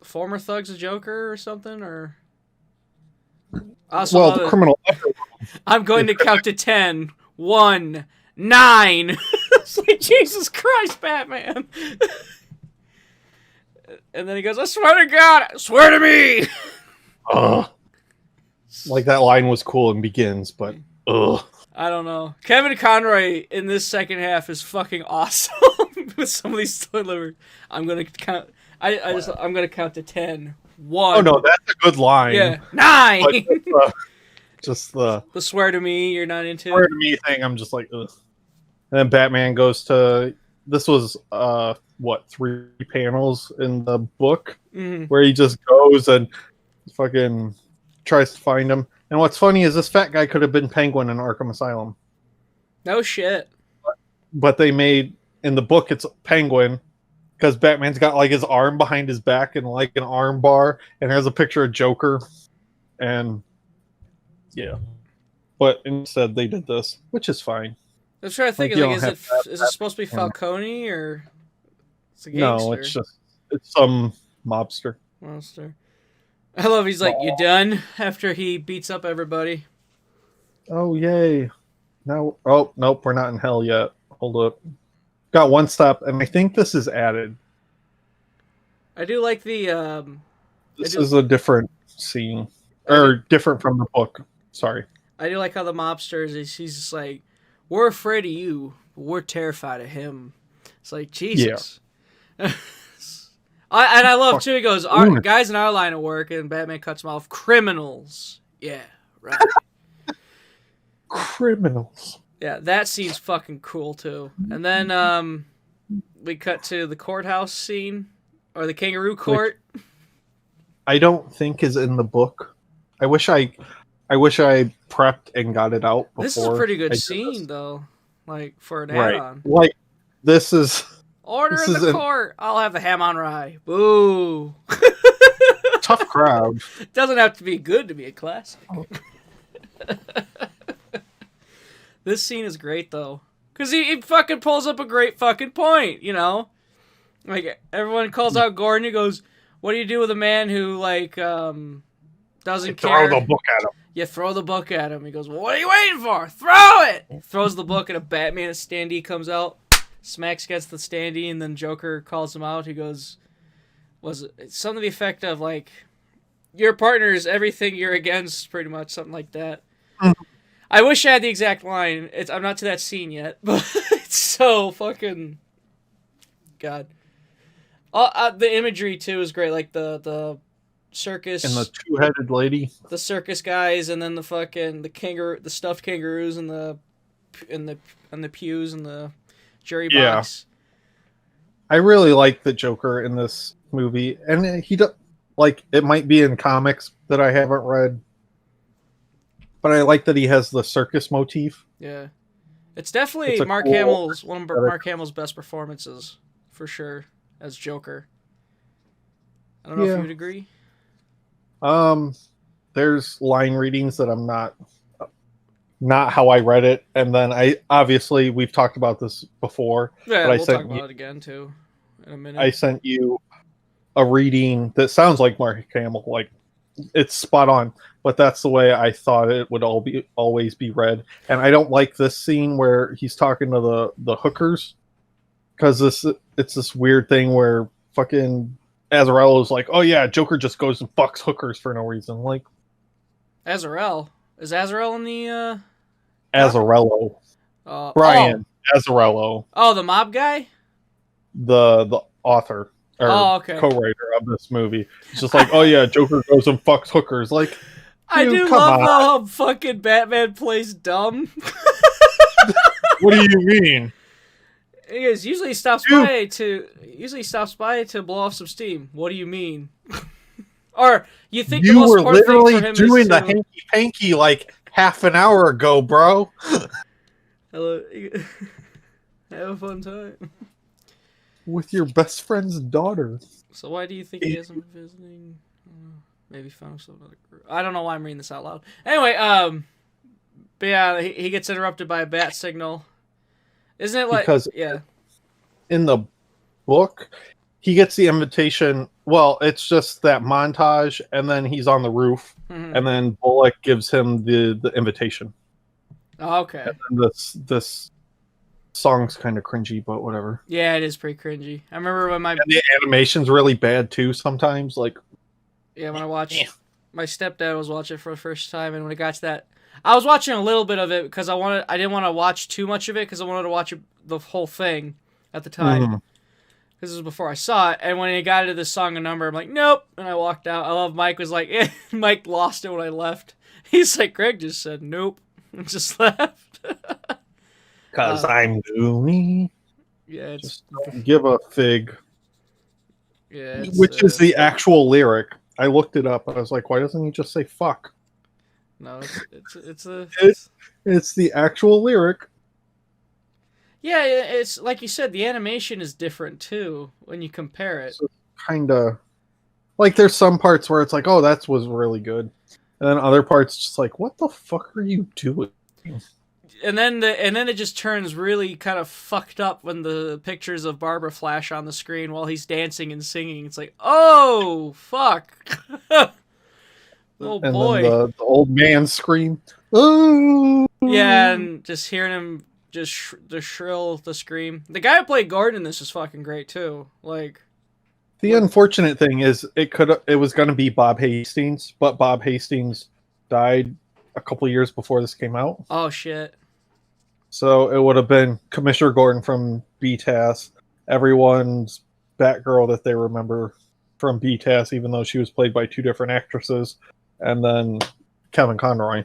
former thugs of Joker or something, or the criminal. I'm going to count to 10. 1, 9. It's like, Jesus Christ, Batman. And then he goes, "I swear to God, swear to me." Like that line was cool and Begins, but I don't know. Kevin Conroy in this second half is fucking awesome with some of these delivered. I'm gonna count. I'm gonna count to 10. 1. Oh no, that's a good line. Yeah. 9. Just the swear to me you're not into. Swear to me thing. I'm just like, ugh. And then Batman goes to. This was 3 panels in the book where he just goes and fucking tries to find him. And what's funny is this fat guy could have been Penguin in Arkham Asylum. No shit. But they made, in the book, it's Penguin, because Batman's got like his arm behind his back and like an arm bar, and there's a picture of Joker. And yeah. but instead they did this, which is fine. I'm trying to think. Like, you Is don't it have is it supposed to be you know. Falcone or it's a No, gangster? it's some mobster. Monster. I love. He's like, you done after he beats up everybody. Oh yay! Now, oh nope, we're not in hell yet. Hold up, got one step, and I think this is added. I do like the. This is a different scene, I or different from the book. Sorry. I do like how the mobsters he's just like, we're afraid of you, but we're terrified of him. It's like Jesus. Yeah. I love too. He goes, our guys in our line of work, and Batman cuts him off. Criminals. Yeah, right. Criminals. Yeah, that scene's fucking cool too. And then we cut to the courthouse scene or the kangaroo court. Which I don't think is in the book. I wish I prepped and got it out before. This is a pretty good scene though, like for an add-on. Like this is order in the court. I'll have the ham on rye. Boo. Tough crowd. Doesn't have to be good to be a classic. Oh. This scene is great though, because he fucking pulls up a great fucking point. You know, like everyone calls out Gordon. He goes, "What do you do with a man who like doesn't care?" Throw the book at him. You throw the book at him. He goes, well, "What are you waiting for? Throw it!" Throws the book, and a Batman standee comes out, smacks against the standee, and then Joker calls him out. He goes, "Was it something to the effect of like, your partner is everything you're against," pretty much something like that. I wish I had the exact line. I'm not to that scene yet, but it's so fucking God. The imagery too is great, like the circus and the two-headed lady, the circus guys, and then the fucking the stuffed kangaroos, and the pews and the jury box. I really like the Joker in this movie, and he like it might be in comics that I haven't read. But I like that he has the circus motif. Yeah. It's definitely one of Mark Hamill's best performances, for sure, as Joker. I don't know if you would agree. There's line readings that I'm not how I read it, and then we've talked about this before. Yeah, we'll talk about it again too in a minute. I sent you a reading that sounds like Mark Hamill, like it's spot on. But that's the way I thought it would always be read. And I don't like this scene where he's talking to the hookers, because it's this weird thing where fucking Azarello is like, "Oh yeah, Joker just goes and fucks hookers for no reason." Like, Azarel is Azarel in the Azarello, Brian Azarello. Oh, the mob guy, the author or co-writer of this movie. It's just like, "Oh yeah, Joker goes and fucks hookers." Like. I do love how fucking Batman plays dumb. What do you mean? He goes, usually stops by to blow off some steam. What do you mean? Or you think you the most were important literally thing for him doing the to... hanky panky like half an hour ago, bro. Hello. Have a fun time with your best friend's daughter. So why do you think he hasn't been visiting? Maybe found some other group. I don't know why I'm reading this out loud. Anyway, but yeah, he gets interrupted by a bat signal. Isn't it like... Because in the book, he gets the invitation. Well, it's just that montage, and then he's on the roof, and then Bullock gives him the invitation. Oh, okay. And then this song's kind of cringy, but whatever. Yeah, it is pretty cringy. I remember when the animation's really bad, too, sometimes, like... Yeah, when I watched, my stepdad was watching it for the first time, and when it got to that, I was watching a little bit of it because I didn't want to watch too much of it because I wanted to watch the whole thing at the time because this was before I saw it. And when it got into this song and number, I'm like, nope, and I walked out. I love Mike was like, Mike lost it when I left. He's like, Greg just said nope, and just left. Because I'm Goonie. Yeah, just don't give a fig. Yeah, which is the actual lyric. I looked it up and I was like, why doesn't he just say fuck? No, it's the actual lyric. Yeah, it's like you said, the animation is different too when you compare it. So kind of like there's some parts where it's like, oh, that was really good. And then other parts just like, what the fuck are you doing? And then it just turns really kind of fucked up when the pictures of Barbara flash on the screen while he's dancing and singing. It's like, oh fuck, oh And boy. then the old man scream. Oh! Yeah, and just hearing him just shrill the scream. The guy who played Gordon in this is fucking great too. Like, The unfortunate thing is, it was going to be Bob Hastings, but Bob Hastings died a couple years before this came out. oh shit. So it would have been Commissioner Gordon from BTAS, everyone's Batgirl that they remember from BTAS, even though she was played by two different actresses, and then Kevin Conroy.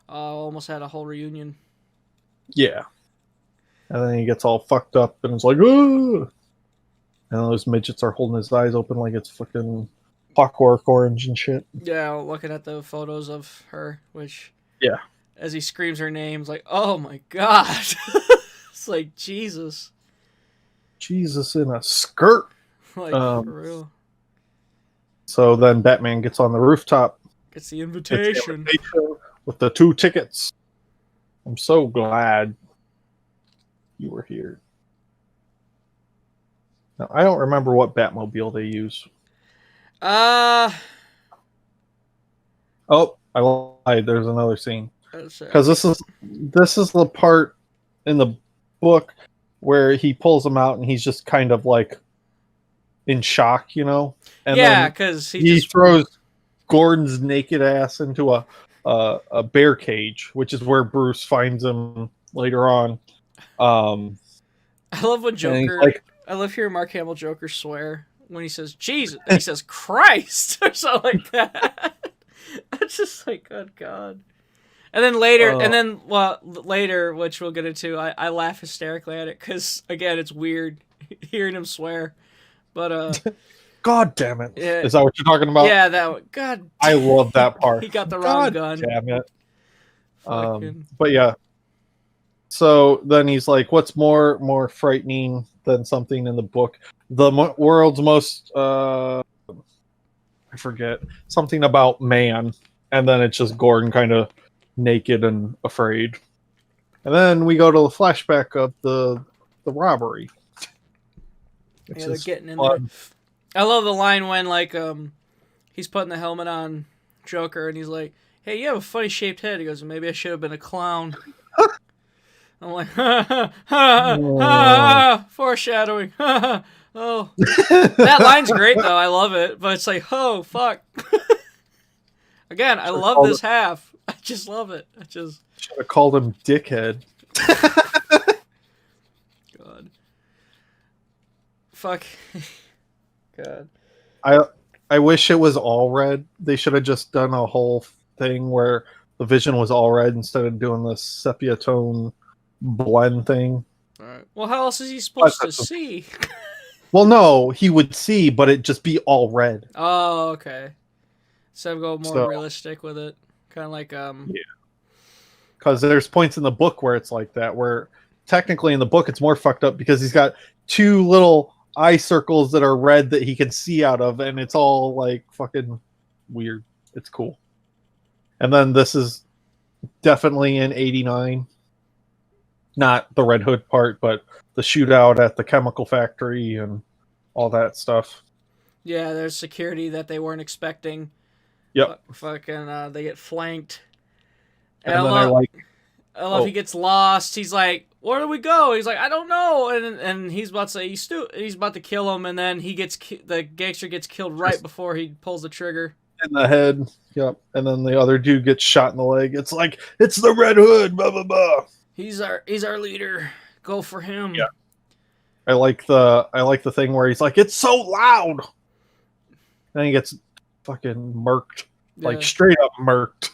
Almost had a whole reunion. Yeah. And then he gets all fucked up and it's like, oh! And those midgets are holding his eyes open like it's fucking Clockwork Orange and shit. Yeah, looking at the photos of her, which... Yeah. As he screams her name, it's like, oh my god. It's like, Jesus. Jesus in a skirt. Like, for real. So then Batman gets on the rooftop. Gets the invitation. With the 2 tickets. I'm so glad you were here. Now, I don't remember what Batmobile they use. Oh, I lied. There's another scene. Because this is the part in the book where he pulls him out and he's just kind of like in shock, you know? And yeah, because he throws Gordon's naked ass into a bear cage, which is where Bruce finds him later on. I love when Joker... I love hearing Mark Hamill Joker swear when he says Jesus, and he says Christ or something like that. It's just like, good God. And then later, which we'll get into, I laugh hysterically at it because again, it's weird hearing him swear. But God damn it! Yeah, is that what you're talking about? Yeah, that one. God, I love that part. He got the wrong gun. Damn it! But yeah. So then he's like, "What's more frightening than something in the book? The world's most I forget something about man." And then it's just Gordon kind of naked and afraid. And then we go to the flashback of the robbery. Yeah, they're getting in there. I love the line when he's putting the helmet on Joker and he's like, "Hey, you have a funny shaped head." He goes, "Maybe I should have been a clown." I'm like, foreshadowing. Oh, that line's great though. I love it, but it's like, oh fuck. Again, I love this half. I just love it. I just should have called him Dickhead. God. Fuck. God. I wish it was all red. They should have just done a whole thing where the vision was all red instead of doing this sepia tone blend thing. All right. Well, how else is he supposed to see? Well, no, he would see, but it'd just be all red. Oh, okay. So go more realistic with it, kind of like Yeah. Because there's points in the book where it's like that, where technically in the book it's more fucked up because he's got 2 little eye circles that are red that he can see out of, and it's all like fucking weird. It's cool. And then this is definitely in '89. Not the Red Hood part, but the shootout at the chemical factory and all that stuff. Yeah, there's security that they weren't expecting. Yep. Fucking, they get flanked. And then I love he gets lost. He's like, "Where do we go?" He's like, "I don't know." And he's about to say he's about to kill him, and then the gangster gets killed right before he pulls the trigger. In the head. Yep. And then the other dude gets shot in the leg. It's like, it's the Red Hood, blah blah blah. He's our leader. Go for him. Yeah. I like the thing where he's like, "It's so loud." Then he gets fucking murked. Yeah. Like straight up murked.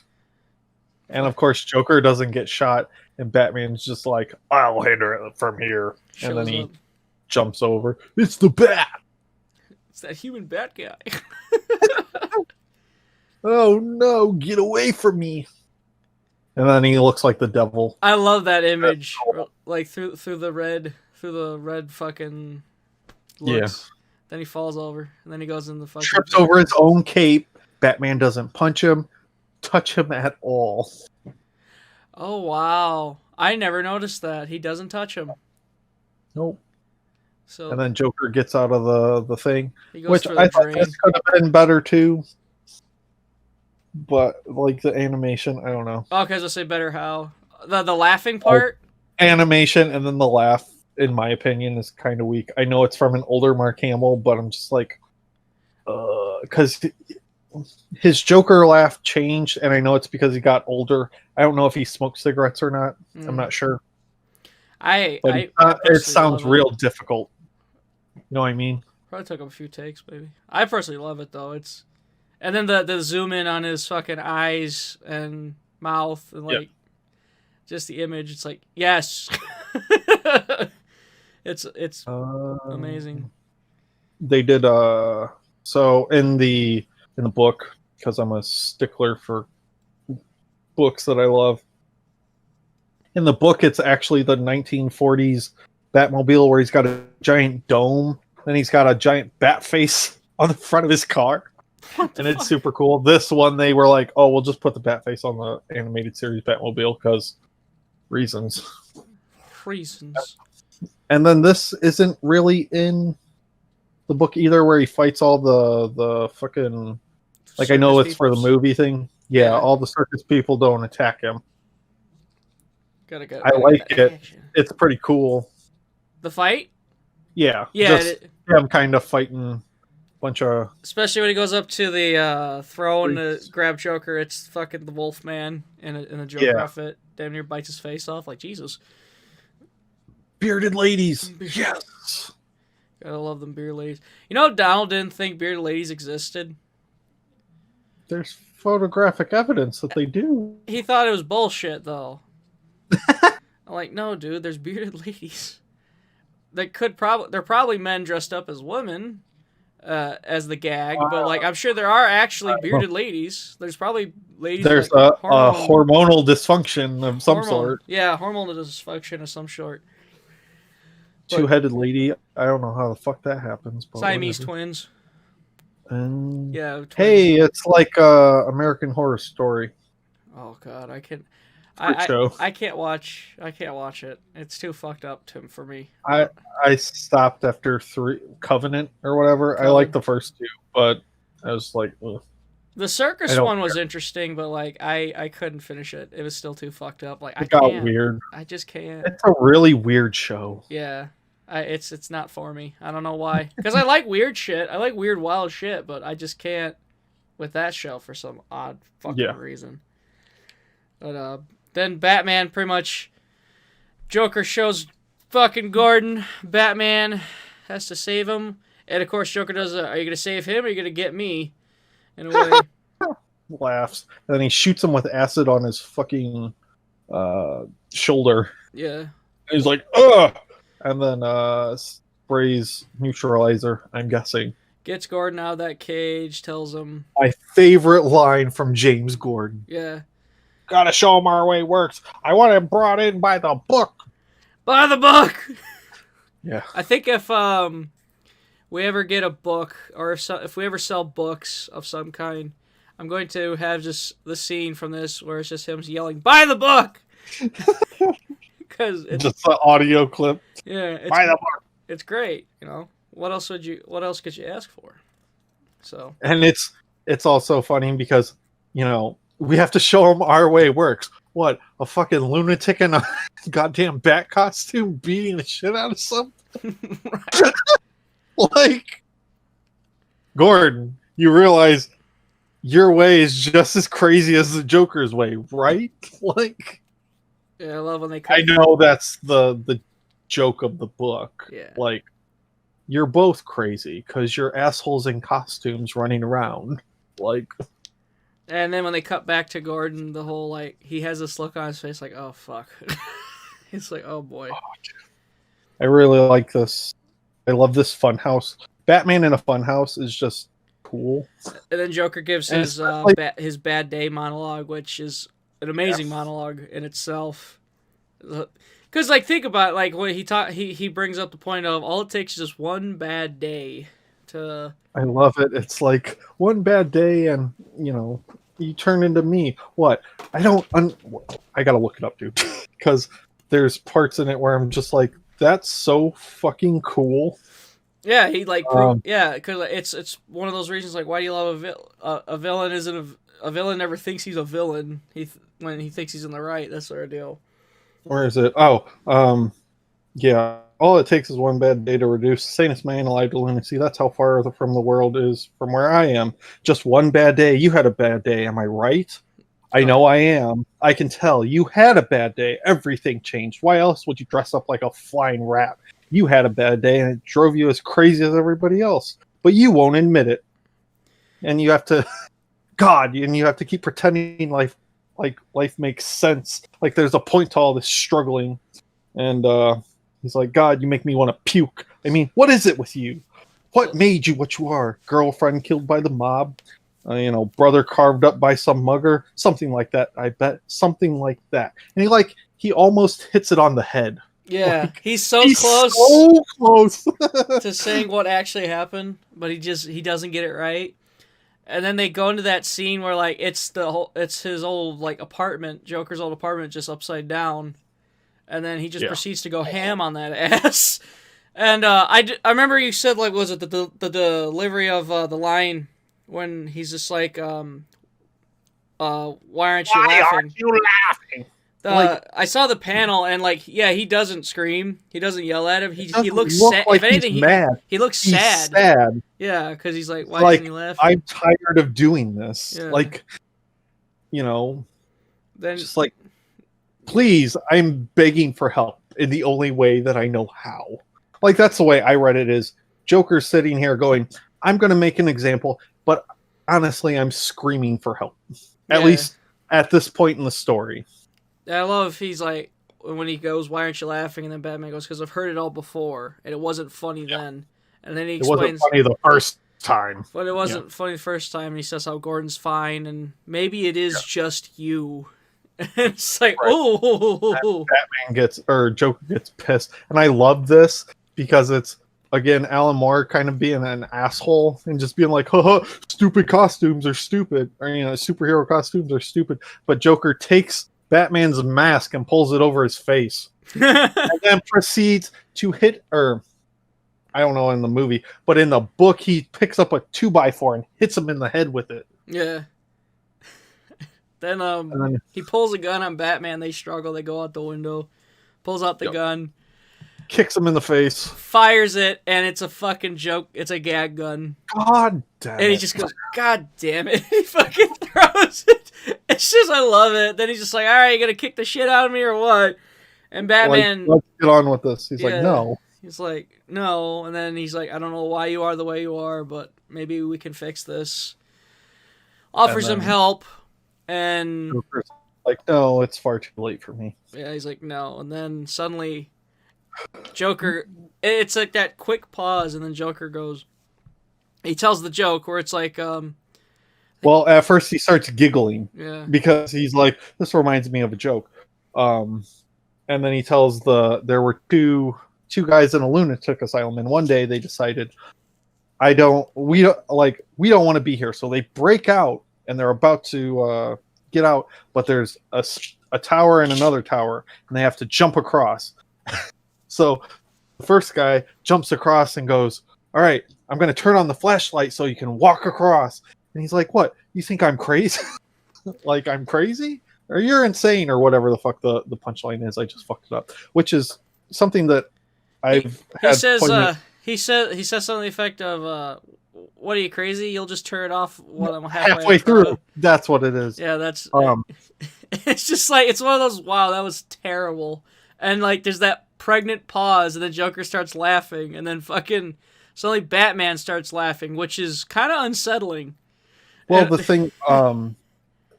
And of course Joker doesn't get shot and Batman's just like, "I'll handle it from here." And then he jumps over. It's the Bat. It's that human Bat guy. Oh no, get away from me. And then he looks like the devil. I love that image, like through the red fucking looks. Yeah. Then he falls over, and then he goes in the fucking... Trips over his own cape. Batman doesn't punch him. touch him at all. Oh wow, I never noticed that. He doesn't touch him. Nope. So And then Joker gets out of the thing, he goes which through the I thought drain. this could have been better too. But like the animation, I don't know. Oh, because I say better how the laughing part. Animation and then the laugh, in my opinion, is kind of weak. I know it's from an older Mark Hamill, but I'm just like, because his Joker laugh changed, and I know it's because he got older. I don't know if he smoked cigarettes or not. I'm not sure. I It personally sounds love it. real difficult. You know what I mean? Probably took him a few takes, maybe. I personally love it though. It's and then the zoom in on his fucking eyes and mouth and like just the image. It's like yes, it's amazing. They did so in the book, because I'm a stickler for books that I love. In the book, it's actually the 1940s Batmobile where he's got a giant dome, then he's got a giant bat face on the front of his car, and it's super cool. This one, they were like, "Oh, we'll just put the bat face on the animated series Batmobile because reasons." And then this isn't really in the book either, where he fights all the fucking like, I know it's for the movie thing. Yeah, all the circus people don't attack him. I like it. Action. It's pretty cool. The fight? Yeah. Yeah. Just him kind of fighting a bunch of... Especially when he goes up to the throne to grab Joker, it's fucking the Wolfman in a Joker outfit. Damn near bites his face off. Like, Jesus. Bearded ladies. Yes. Gotta love them bearded ladies. You know, Donald didn't think bearded ladies existed. There's photographic evidence that they do. He thought it was bullshit, though. I'm like, no, dude. There's bearded ladies. They're probably men dressed up as women, as the gag. But like, I'm sure there are actually bearded ladies. There's probably ladies. There's a hormonal dysfunction of some sort. Yeah, hormonal dysfunction of some sort. Two-headed lady. I don't know how the fuck that happens. But Siamese twins. Yeah. Twins. Hey, it's like American Horror Story. Oh God, I can't. I can't watch it. It's too fucked up for me. I stopped after 3 Covenant or whatever. I liked the first 2, but I was like, ugh. The circus one was interesting, but like I couldn't finish it. It was still too fucked up. Like it got weird. I just can't. It's a really weird show. Yeah. It's not for me. I don't know why. Because I like weird shit. I like weird, wild shit, but I just can't with that show for some odd fucking reason. But then Batman pretty much... Joker shows fucking Gordon. Batman has to save him. And of course Joker does are you going to save him or are you going to get me? In a way. Laughs. And then he shoots him with acid on his fucking shoulder. Yeah. And he's like, ugh! And then sprays neutralizer, I'm guessing. Gets Gordon out of that cage, tells him... My favorite line from James Gordon. Yeah. Gotta show him our way works. I want him brought in by the book. By the book! Yeah. I think if we ever get a book, or if we ever sell books of some kind, I'm going to have just the scene from this where it's just him yelling, "Buy the book!" Because it's just an audio clip. Yeah, buy the book. It's great. You know, what else could you ask for? So, and it's also funny because, you know, we have to show him our way works. What, a fucking lunatic in a goddamn bat costume beating the shit out of something? Like, Gordon, you realize your way is just as crazy as the Joker's way, right? Like, yeah, I love when they. I know that's the joke of the book. Yeah, like, you're both crazy because you're assholes in costumes running around. Like, and then when they cut back to Gordon, the whole like he has this look on his face, like, oh fuck. It's like, oh boy. I really like this. I love this funhouse. Batman in a funhouse is just cool. And then Joker gives his his bad day monologue, which is an amazing monologue in itself. Because like think about it, like when he brings up the point of all it takes is just one bad day to. I love it. It's like one bad day, and you know you turn into me. What? I don't. I gotta look it up, dude, because there's parts in it where I'm just like, that's so fucking cool. Yeah, he like yeah, because it's one of those reasons like why do you love a villain? Isn't a villain never thinks he's a villain. When he thinks he's in the right, that's sort of deal. Where is it? Oh, yeah. All it takes is one bad day to reduce sanus man alive to lunacy. That's how far from the world is from where I am. Just one bad day. You had a bad day. Am I right? I know I am. I can tell. You had a bad day. Everything changed. Why else would you dress up like a flying rat? You had a bad day and it drove you as crazy as everybody else. But you won't admit it. And you have to and you have to keep pretending life makes sense. Like there's a point to all this struggling. And he's like, God, you make me want to puke. I mean, what is it with you? What made you what you are? Girlfriend killed by the mob? Brother carved up by some mugger? Something like that, I bet. Something like that. And he almost hits it on the head. Yeah, Like, he's so close to saying what actually happened, but he doesn't get it right. And then they go into that scene where like it's his old like apartment, Joker's old apartment, just upside down, and then he just proceeds to go ham on that ass. And I remember you said like was it the delivery of the line when he's just like why aren't you laughing? I saw the panel and like he doesn't scream, he doesn't yell at him, he looks sad. Like if anything, he looks he's sad. Sad. Yeah, because he's like, why didn't he laugh? I'm tired of doing this. Yeah. Like, then just like, please, I'm begging for help in the only way that I know how. Like that's the way I read it. Is Joker sitting here going, I'm going to make an example, but honestly, I'm screaming for help. At least at this point in the story. I love he's like when he goes, "Why aren't you laughing?" And then Batman goes, "Because I've heard it all before, and it wasn't funny then." And then he explains, "It wasn't funny the first time, but it wasn't funny the first time." And he says how Gordon's fine, and maybe it is just you. And it's like, oh, Joker gets pissed, and I love this because it's again Alan Moore kind of being an asshole and just being like, "Haha, stupid costumes are stupid," or superhero costumes are stupid. But Joker takes Batman's mask and pulls it over his face and then proceeds to hit I don't know in the movie, but in the book he picks up a 2x4 and hits him in the head with it. Yeah. Then he pulls a gun on Batman, they struggle, they go out the window, pulls out the gun, kicks him in the face, fires it, and it's a fucking joke. It's a gag gun. God damn it. And he just goes, God damn it. He fucking throws it. It's just, I love it. Then he's just like, all right, you gonna kick the shit out of me or what? And Batman... let's get on with this. He's like, no. He's like, no. And then he's like, I don't know why you are the way you are, but maybe we can fix this. Offers him help. And... Joker's like, no, it's far too late for me. Yeah, he's like, no. And then suddenly... Joker, it's like that quick pause, and then Joker goes, he tells the joke where it's like, well, at first he starts giggling, because he's like, this reminds me of a joke, and then he tells there were two guys in a lunatic asylum, and one day they decided, we don't want to be here, so they break out, and they're about to get out, but there's a tower and another tower, and they have to jump across. So the first guy jumps across and goes, all right, I'm going to turn on the flashlight so you can walk across. And he's like, what? You think I'm crazy? Like I'm crazy? Or you're insane or whatever the fuck the punchline is. I just fucked it up. Which is something that he says something to the effect of, what are you, crazy? You'll just turn it off when I'm halfway through. That's what it is. Yeah, that's... it's just like, it's one of those, wow, that was terrible. And like, there's that pregnant pause, and then Joker starts laughing, and then fucking suddenly Batman starts laughing, which is kind of unsettling. Well, the thing,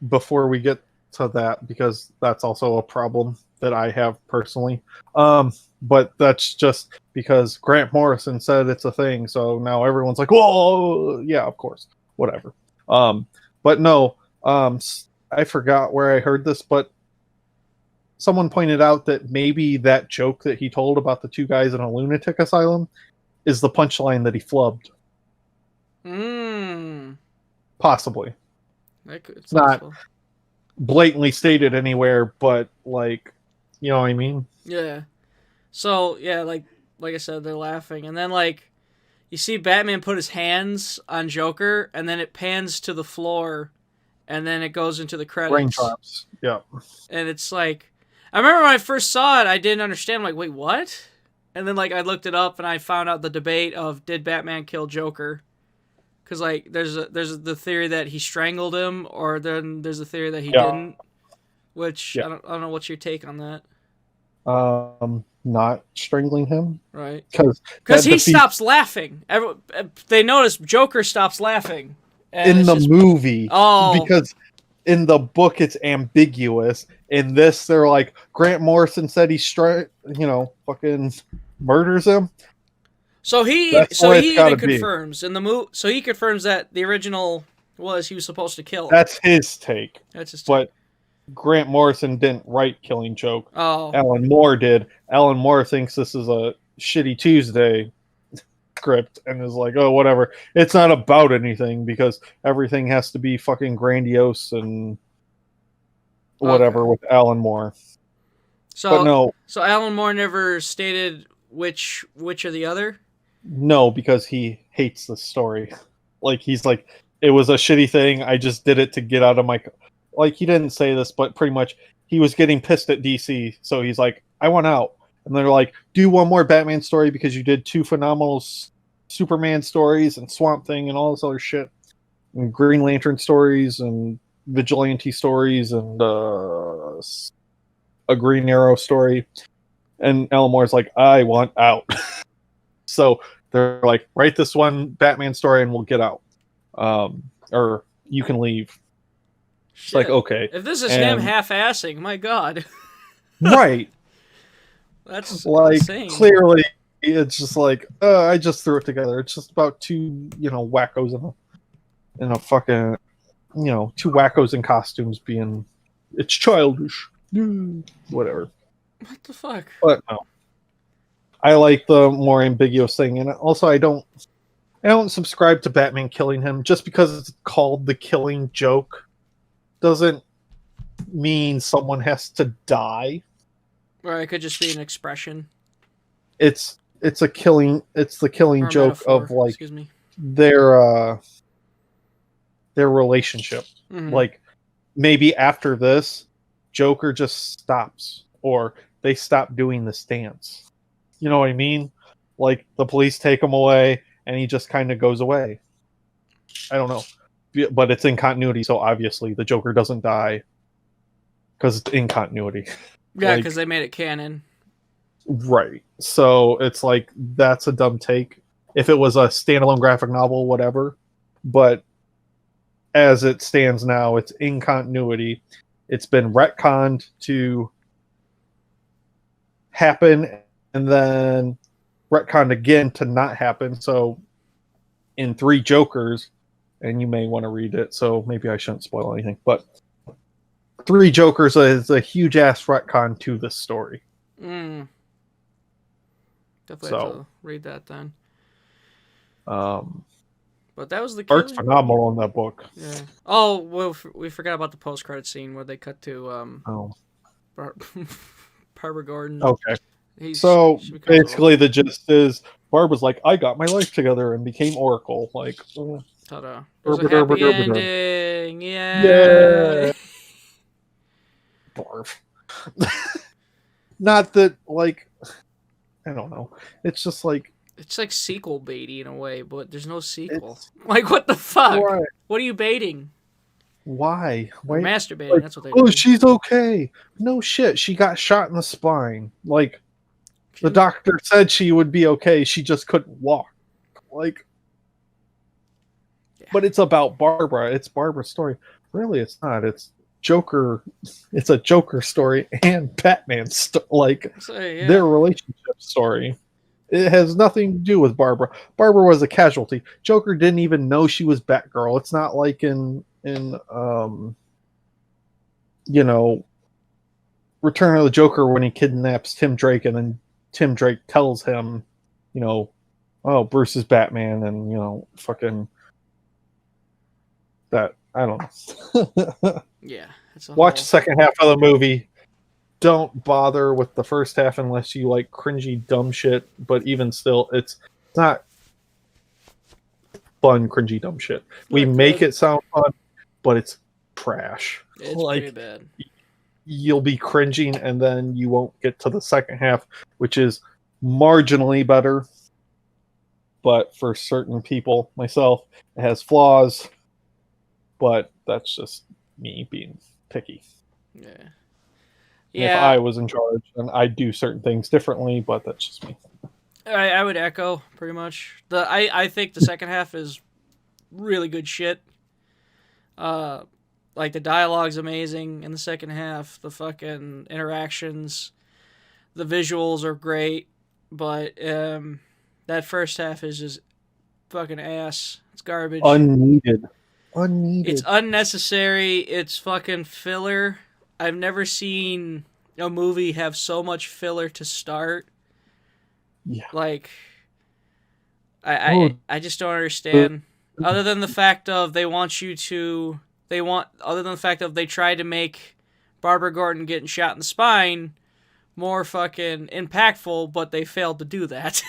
before we get to that, because that's also a problem that I have personally, but that's just because Grant Morrison said it's a thing, so now everyone's like, whoa, yeah, of course, whatever. But no, I forgot where I heard this, but someone pointed out that maybe that joke that he told about the two guys in a lunatic asylum is the punchline that he flubbed. Possibly. It's not possible. blatantly stated anywhere, but like, you know what I mean? Yeah. So yeah, like I said, they're laughing, and then like you see Batman put his hands on Joker, and then it pans to the floor, and then it goes into the credits. Raindrops. Yeah. And it's like, I remember when I first saw it, I didn't understand. I'm like, wait, what? And then like I looked it up, and I found out the debate of did Batman kill Joker? Because like there's the theory that he strangled him, or then there's a theory that he Yeah. didn't. Which Yeah. I don't know. What's your take on that? Not strangling him. Right? Because He stops laughing. They notice Joker stops laughing. In the movie. Oh. Because in the book it's ambiguous. In this, they're like, Grant Morrison said he fucking murders him. So he even confirms in the So he confirms that the original was he was supposed to kill him. That's his take. That's his take. But Grant Morrison didn't write Killing Joke. Oh. Alan Moore did. Alan Moore thinks this is a shitty Tuesday script and is like, oh, whatever. It's not about anything because everything has to be fucking grandiose and whatever with Alan Moore. But no. So Alan Moore never stated which or the other? No, because he hates the story. Like, he's like, it was a shitty thing. I just did it to get out of my... Like, he didn't say this, but pretty much he was getting pissed at DC. So he's like, I want out. And they're like, do one more Batman story because you did 2 phenomenal Superman stories and Swamp Thing and all this other shit. And Green Lantern stories and Vigilante stories and a Green Arrow story. And Alan Moore's like, I want out. So they're like, write this one Batman story and we'll get out. Or you can leave. It's like, okay. If this is him half-assing, my God. Right. That's like insane. Clearly, it's just like, I just threw it together. It's just about 2, wackos in a fucking, 2 wackos in costumes being, it's childish. Whatever. What the fuck? But no. I like the more ambiguous thing, and also I don't subscribe to Batman killing him. Just because it's called the Killing Joke doesn't mean someone has to die. Or it could just be an expression. It's the killing joke metaphor, of like their relationship. Mm-hmm. Like maybe after this, Joker just stops, or they stop doing this dance. You know what I mean? Like the police take him away, and he just kind of goes away. I don't know, but it's in continuity, so obviously the Joker doesn't die because it's in continuity. Yeah, because they made it canon. Right. So it's like, that's a dumb take. If it was a standalone graphic novel, whatever. But as it stands now, it's in continuity. It's been retconned to happen and then retconned again to not happen. So in 3 Jokers, and you may want to read it, so maybe I shouldn't spoil anything, but 3 Jokers is a huge ass retcon to this story. Definitely have to read that then. But that was the art's phenomenal in that book. Yeah. Oh, well, we forgot about the post-credit scene where they cut to Barbara Gordon. Okay. So basically, the gist is Barbara's like, I got my life together and became Oracle. Like, ta-da! There's a happy ending. Yeah. Barf. Not that, like, I don't know. It's just like, it's like sequel baity in a way, but there's no sequel. Like, what the fuck? Right. What are you baiting? Why? They're masturbating. Like, that's what they do. do. She's okay. No shit. She got shot in the spine. Like, the doctor said she would be okay. She just couldn't walk. Like, but it's about Barbara. It's Barbara's story. Really, it's not. It's Joker. It's a Joker story and Batman their relationship story. It has nothing to do with Barbara. Barbara was a casualty. Joker didn't even know she was Batgirl. It's not like in Return of the Joker when he kidnaps Tim Drake and then Tim Drake tells him, oh, Bruce is Batman and, fucking that I don't know. Yeah, it's a Watch the whole... second half of the movie. Don't bother with the first half unless you like cringy dumb shit. But even still, it's not fun cringy dumb shit. We Not make good. it sound fun, but it's trash. It's pretty bad. You'll be cringing, and then you won't get to the second half, which is marginally better. But for certain people, myself, it has flaws. But that's just me being picky. Yeah. And if I was in charge, then I'd do certain things differently, but that's just me. I would echo pretty much. I think the second half is really good shit. Like the dialogue's amazing in the second half. The fucking interactions, the visuals are great, but that first half is just fucking ass. It's garbage. Unneeded. It's unnecessary. It's fucking filler. I've never seen a movie have so much filler to start. Yeah. Like, I just don't understand. Other than the fact of they tried to make Barbara Gordon getting shot in the spine more fucking impactful, but they failed to do that.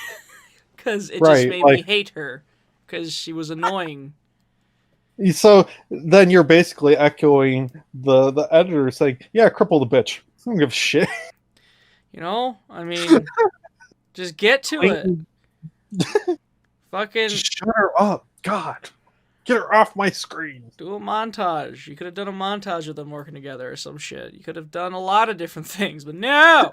Because it just made me hate her. Because she was annoying. So then you're basically echoing the editor saying, yeah, cripple the bitch. I don't give a shit. You know? I mean, just get to it. Fucking... Just shut her up. God. Get her off my screen. Do a montage. You could have done a montage of them working together or some shit. You could have done a lot of different things, but no!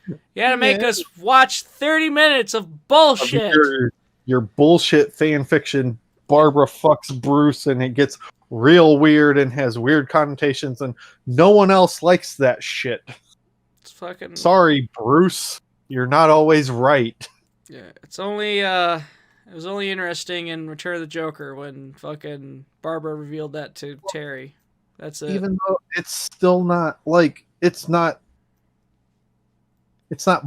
You had to make us watch 30 minutes of bullshit. Your bullshit fan fiction. Barbara fucks Bruce and it gets real weird and has weird connotations and no one else likes that shit. It's fucking... Sorry, Bruce. You're not always right. Yeah, it's only, it was only interesting in Return of the Joker when fucking Barbara revealed that to Terry. That's it. Even though it's still not, like, it's not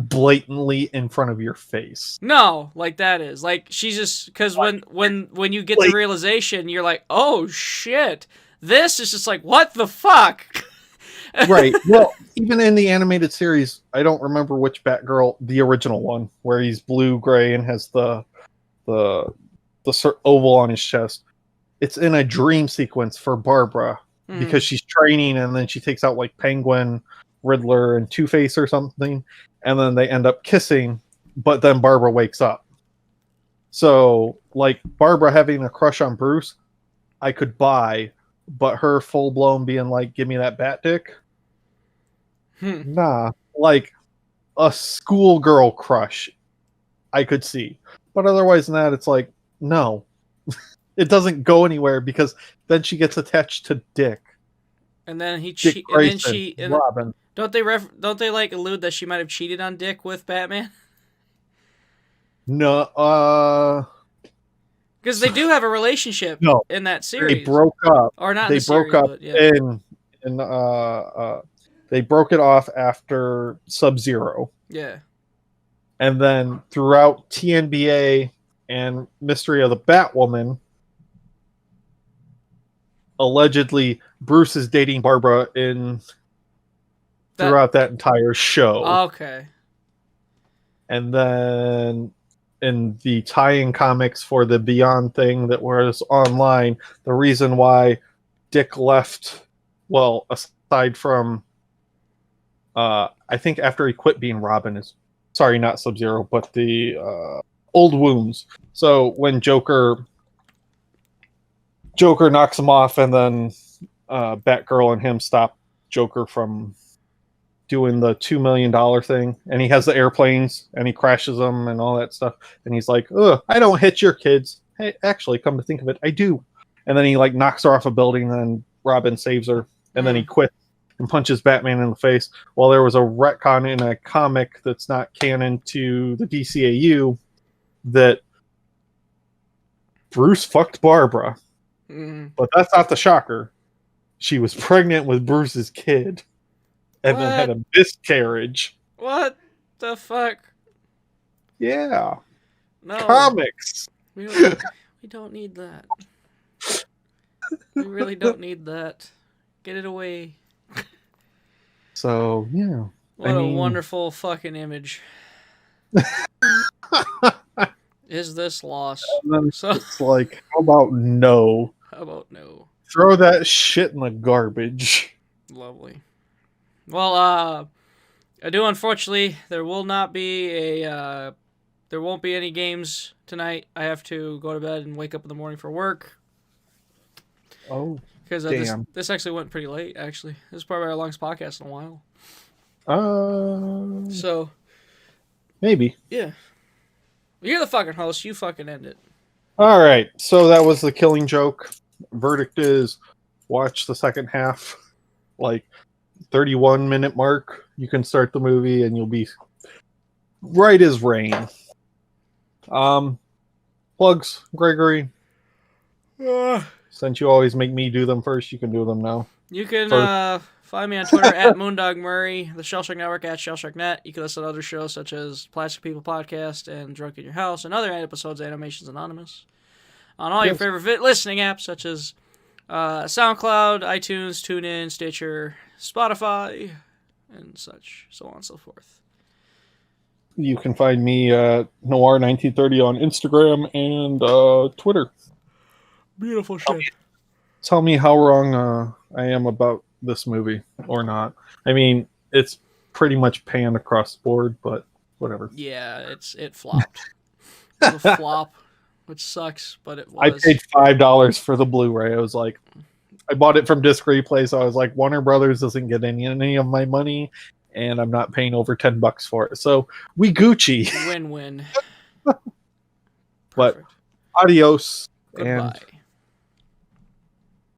blatantly in front of your face. No, like that is. Like, she's just... Because when you get the realization, you're like, oh, shit. This is just like, what the fuck? Right. Well, even in the animated series, I don't remember which Batgirl, the original one, where he's blue-gray and has the oval on his chest. It's in a dream sequence for Barbara because she's training and then she takes out like Penguin, Riddler, and Two-Face or something, and then they end up kissing, but then Barbara wakes up. So, like, Barbara having a crush on Bruce, I could buy, but her full-blown being like, give me that bat dick? Nah. Like, a schoolgirl crush, I could see. But otherwise than that, it's like, no. It doesn't go anywhere because then she gets attached to Dick. And then Robin. Don't they like allude that she might have cheated on Dick with Batman? No, because they do have a relationship in that series. They broke up. Or not they in the broke series, up but yeah. They broke it off after Sub-Zero. Yeah. And then throughout TNBA and Mystery of the Batwoman, allegedly Bruce is dating Barbara throughout that entire show. Okay. And then in the tie-in comics for the Beyond thing that was online, the reason why Dick left, well, aside from I think after he quit being Robin, is sorry, not Sub-Zero, but the old wounds. So when Joker knocks him off, and then Batgirl and him stop Joker from doing the $2 million thing, and he has the airplanes, and he crashes them and all that stuff, and he's like, ugh, I don't hit your kids. Hey, actually, come to think of it, I do. And then he like knocks her off a building, and then Robin saves her, and then he quits and punches Batman in the face. Well, there was a retcon in a comic that's not canon to the DCAU that Bruce fucked Barbara. But that's not the shocker. She was pregnant with Bruce's kid and then had a miscarriage. What the fuck? Yeah. No. Comics. We don't need that. You really don't need that. Get it away. So yeah. What a wonderful fucking image. Is this loss? So It's like, how about no? how about no? Throw that shit in the garbage. Lovely. Well, I do unfortunately there will not be a there won't be any games tonight. I have to go to bed and wake up in the morning for work. Oh, Because damn. this actually went pretty late, actually. This is probably our longest podcast in a while. So, maybe. yeah. You're the fucking host. You fucking end it. All right. So that was the Killing Joke. Verdict is watch the second half, like 31-minute mark. You can start the movie and you'll be right as rain. Plugs, Gregory. Since you always make me do them first, you can do them now. You can find me on Twitter at MoondogMurray, the Shellshock Network at ShellshockNet. You can listen to other shows such as Plastic People Podcast and Drunk in Your House and other episodes of Animations Anonymous on all your favorite listening apps such as SoundCloud, iTunes, TuneIn, Stitcher, Spotify, and such, so on and so forth. You can find me Noir1930 on Instagram and Twitter. Beautiful shit. Tell me how wrong I am about this movie or not. I mean, it's pretty much panned across the board, but whatever. Yeah, it flopped. It was a flop, which sucks, but it was. I paid $5 for the Blu-ray. I was like, I bought it from Disc Replay, so I was like, Warner Brothers doesn't get any of my money, and I'm not paying over $10 for it. So we Gucci. Win-win. But adios. Goodbye. And